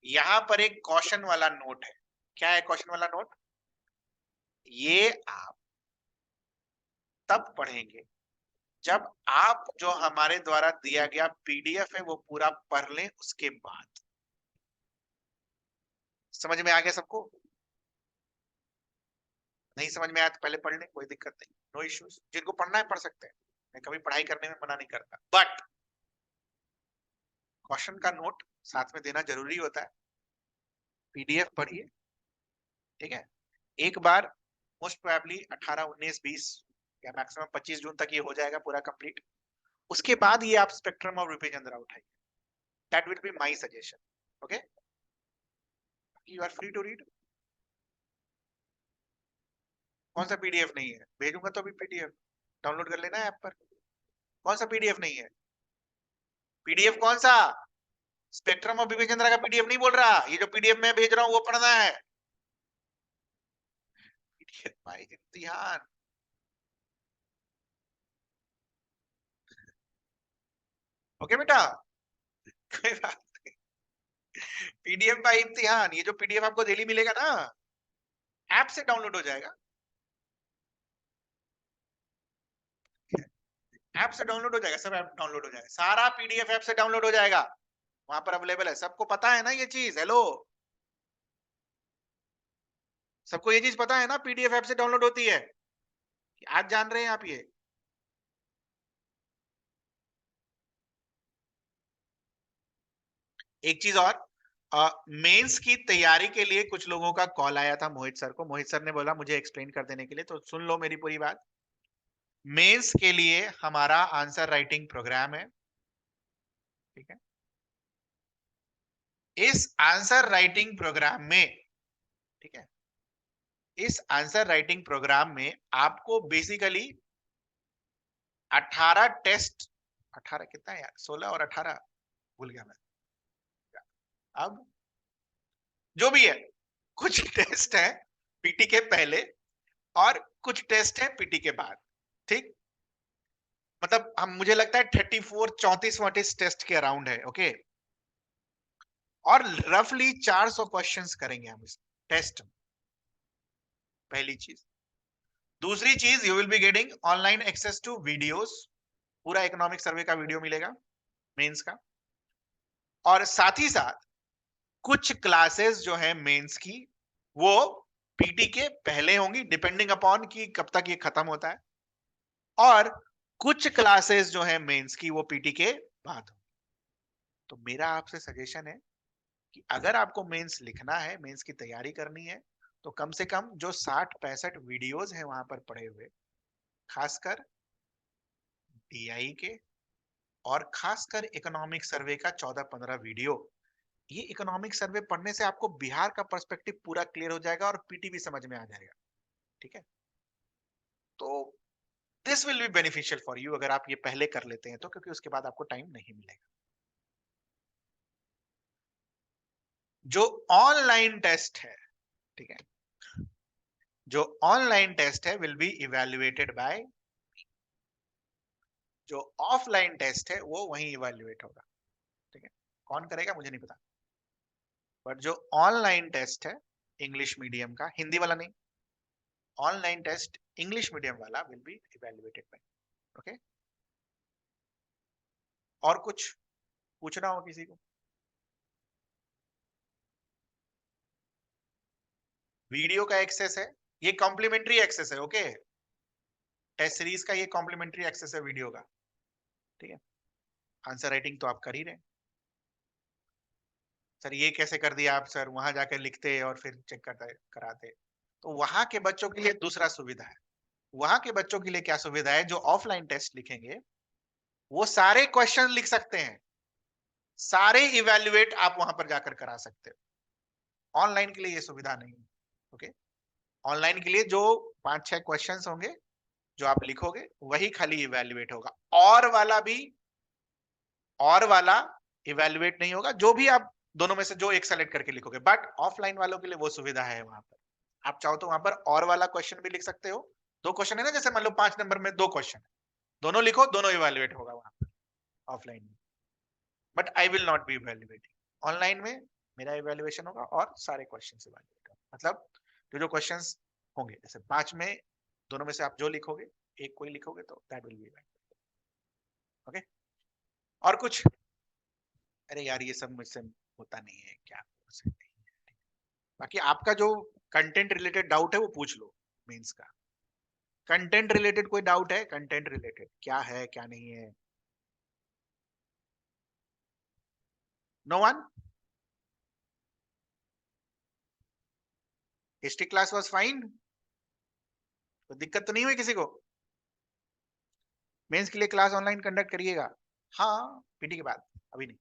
यहां पर एक क्वेश्चन वाला नोट है. क्या है क्वेश्चन वाला नोट? ये आप तब पढ़ेंगे जब आप जो हमारे द्वारा दिया गया पीडीएफ है वो पूरा पढ़ लें. उसके बाद समझ में आ गया सबको? नहीं समझ में आया तो पहले पढ़ लें, कोई दिक्कत नहीं, नो इश्यूज. जिनको पढ़ना है पढ़ सकते हैं, मैं कभी पढ़ाई करने में मना नहीं करता. बट क्वेश्चन का नोट साथ में देना जरूरी होता है. पीडीएफ पढ़िए, ठीक है. एक बार मोस्ट प्रोबेबली 18, 19, 20 या मैक्सिमम 25 जून तक ये हो जाएगा पूरा कंप्लीट. उसके बाद ये आप स्पेक्ट्रम और बिपिन चंद्रा उठाइए. That will be my suggestion. Okay, you are free to read. कौन सा पीडीएफ नहीं है? भेजूंगा तो अभी पीडीएफ डाउनलोड कर लेना है ऐप पर. कौन सा पीडीएफ नहीं है? पीडीएफ कौन सा? स्पेक्ट्रम और बिपिन चंद्रा का पीडीएफ नहीं बोल रहा. ये जो पीडीएफ मैं भेज रहा हूँ वो पढ़ना है. पीडीएफ भाई इम्तिहान. ओके बेटा, कोई बात नहीं. पीडीएफ भाई इम्तिहान. ये जो पीडीएफ आपको डेली मिलेगा ना, ऐप से डाउनलोड हो जाएगा. ऐप से डाउनलोड हो जाएगा, सब ऐप डाउनलोड हो जाएगा. सारा पीडीएफ ऐप से डाउनलोड हो जाएगा, वहां पर अवेलेबल है. सबको पता है ना ये चीज? हेलो, सबको ये चीज पता है ना? पीडीएफ ऐप से डाउनलोड होती है. आज जान रहे हैं आप ये? एक चीज और, मेंस की तैयारी के लिए कुछ लोगों का कॉल आया था मोहित सर को. मोहित सर ने बोला मुझे एक्सप्लेन कर देने के लिए, तो सुन लो मेरी पूरी बात. मेंस के लिए हमारा आंसर राइटिंग प्रोग्राम है, ठीक है. इस आंसर राइटिंग प्रोग्राम में, ठीक है, इस आंसर राइटिंग प्रोग्राम में आपको बेसिकली 18 टेस्ट, 18 कितना है यार, 16 और 18 भूल गया मैं. अब जो भी है, कुछ टेस्ट है पीटी के पहले और कुछ टेस्ट है पीटी के बाद, ठीक. मतलब हम, मुझे लगता है 34, 34 टेस्ट के अराउंड है. ओके, और रफली 400 क्वेश्चंस करेंगे हम इस टेस्ट में. पहली चीज. दूसरी चीज, you will be getting online access to videos. पूरा इकोनॉमिक सर्वे का वीडियो मिलेगा मेंस का. और साथ ही साथ कुछ क्लासेस जो है मेंस की, वो पीटी के पहले होंगी, डिपेंडिंग अपॉन कि कब तक ये खत्म होता है. और कुछ क्लासेस जो है मेंस की वो पीटी के बाद होंगी. तो मेरा आपसे सजेशन है कि अगर आपको मेंस लिखना है, मेंस की तैयारी करनी है, तो कम से कम जो 60-65 वीडियोस हैं वहां पर पड़े हुए, खासकर डीआई के और खासकर इकोनॉमिक सर्वे का 14-15 वीडियो. ये इकोनॉमिक सर्वे पढ़ने से आपको बिहार का पर्सपेक्टिव पूरा क्लियर हो जाएगा और पीटी भी समझ में आ जाएगा, ठीक है. तो this will be beneficial for you अगर आप ये पहले कर लेते हैं तो, क्योंकि उसके बाद आपको टाइम नहीं मिलेगा. जो ऑनलाइन टेस्ट है, ठीक है, जो ऑनलाइन टेस्ट है विल बी इवेल्युएटेड बाय. जो ऑफलाइन टेस्ट है वो वहीं इवेल्युएट होगा, ठीक है. कौन करेगा मुझे नहीं पता, बट जो ऑनलाइन टेस्ट है इंग्लिश मीडियम का, हिंदी वाला नहीं, ऑनलाइन टेस्ट इंग्लिश मीडियम वाला will be evaluated by. Okay, और कुछ पूछना हो किसी को? वीडियो का एक्सेस है, ये कॉम्प्लीमेंट्री एक्सेस है. ओके, टेस्ट सीरीज का ये कॉम्प्लीमेंट्री एक्सेस है वीडियो का, ठीक है। आंसर राइटिंग तो आप कर ही रहे हैं। सर ये कैसे कर दिया आप सर, वहां जाकर लिखते और फिर चेक करते कराते। तो वहां के बच्चों के लिए दूसरा सुविधा है। वहां के बच्चों के लिए क्या सुविधा है, जो ऑफलाइन टेस्ट लिखेंगे वो सारे क्वेश्चन लिख सकते हैं, सारे इवेल्युएट आप वहां पर जाकर करा सकते हो। ऑनलाइन के लिए ये सुविधा नहीं है। ओके, ऑनलाइन के लिए जो 5-6 क्वेश्चंस होंगे जो आप लिखोगे वही खाली इवेल्युएट होगा, और वाला इवेल्युएट नहीं होगा। जो भी आप दोनों में से जो एक सेलेक्ट करके लिखोगे, बट ऑफलाइन वालों के लिए वो सुविधा है वहां पर। आप चाहो तो वहां पर और वाला क्वेश्चन भी लिख सकते हो। 2 क्वेश्चन है ना, जैसे मान लो 5 नंबर में 2 क्वेश्चन, दोनों लिखो, दोनों इवेल्युएट होगा वहां पर ऑफलाइन में। But I will not be evaluating. Online में मेरा इवेल्युएशन होगा और सारे क्वेश्चन इवेल्युएट होगा। मतलब जो क्वेश्चन होंगे, जैसे 5 में दोनों में से आप जो लिखोगे, एक कोई लिखोगे तो that will be evaluated. Okay, और कुछ? अरे यार ये सब मुझसे होता नहीं है, क्या कर सकते हैं। बाकी आपका जो कंटेंट रिलेटेड डाउट है वो पूछ लो मेंस का। कंटेंट रिलेटेड कोई डाउट है? कंटेंट रिलेटेड क्या है क्या नहीं है? No one? History class was fine, तो दिक्कत तो नहीं हुई किसी को? मेंस के लिए क्लास ऑनलाइन कंडक्ट करिएगा? हाँ, पीटी के बाद, अभी नहीं।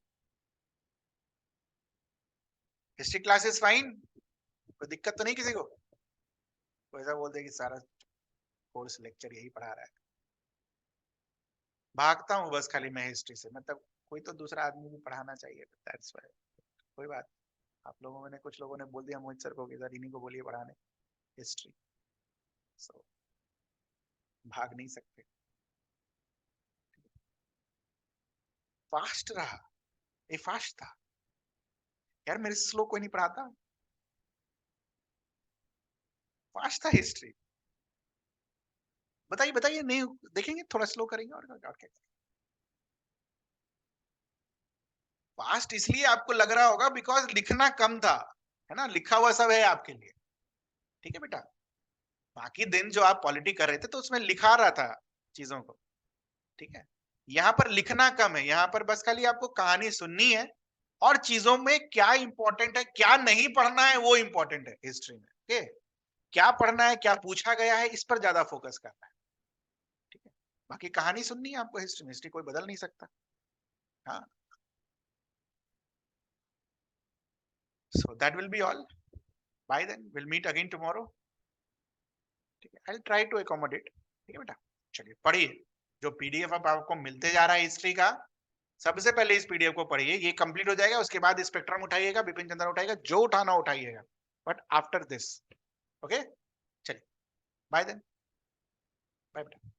हिस्ट्री क्लास इज फाइन, कोई दिक्कत तो नहीं किसी को? कोई ऐसा बोलते कि सारा कोर्स लेक्चर यही पढ़ा रहा है, भागता हूँ बस खाली मैं हिस्ट्री से, मतलब कोई तो दूसरा आदमी भी पढ़ाना चाहिए, दैट्स व्हाई। कोई बात, आप लोगों ने, कुछ लोगों ने बोल दिया मोहित सर को कि सर इन्हीं को बोलिए पढ़ाने हिस्ट्री, सो भाग नहीं सकते। फास्ट रहा, ये फास्ट था यार, मेरे से स्लो कोई नहीं पढ़ाता, फास्ट था हिस्ट्री। बताइए बताइए, नहीं देखेंगे, थोड़ा स्लो करेंगे और क्या। फास्ट इसलिए आपको लग रहा होगा बिकॉज लिखना कम था, है ना, लिखा हुआ सब है आपके लिए, ठीक है बेटा। बाकी दिन जो आप पॉलिटी कर रहे थे तो उसमें लिखा रहा था चीजों को, ठीक है। यहाँ पर लिखना कम है, यहाँ पर बस खाली आपको कहानी सुननी है, और चीजों में क्या इंपॉर्टेंट है क्या नहीं पढ़ना है वो इंपॉर्टेंट है हिस्ट्री में। ओके, क्या पढ़ना है क्या पूछा गया है इस पर ज्यादा फोकस करना है, ठीक है। बाकी कहानी सुननी है आपको हिस्ट्री में, हिस्ट्री कोई बदल नहीं सकता। हाँ, so that will be all, bye then will meet again tomorrow, ठीक है। आई ट्राई टू अकोमोडेट, ठीक है बेटा। चलिए पढ़िए, जो पीडीएफ अब आपको मिलते जा रहा है हिस्ट्री का, सबसे पहले इस पीडीएफ को पढ़िए, ये कंप्लीट हो जाएगा, उसके बाद स्पेक्ट्रम उठाइएगा, बिपिन चंद्र उठाइएगा, जो उठाना उठाइएगा, बट आफ्टर दिस। ओके, चलिए, बाय देन, बाय बेटा।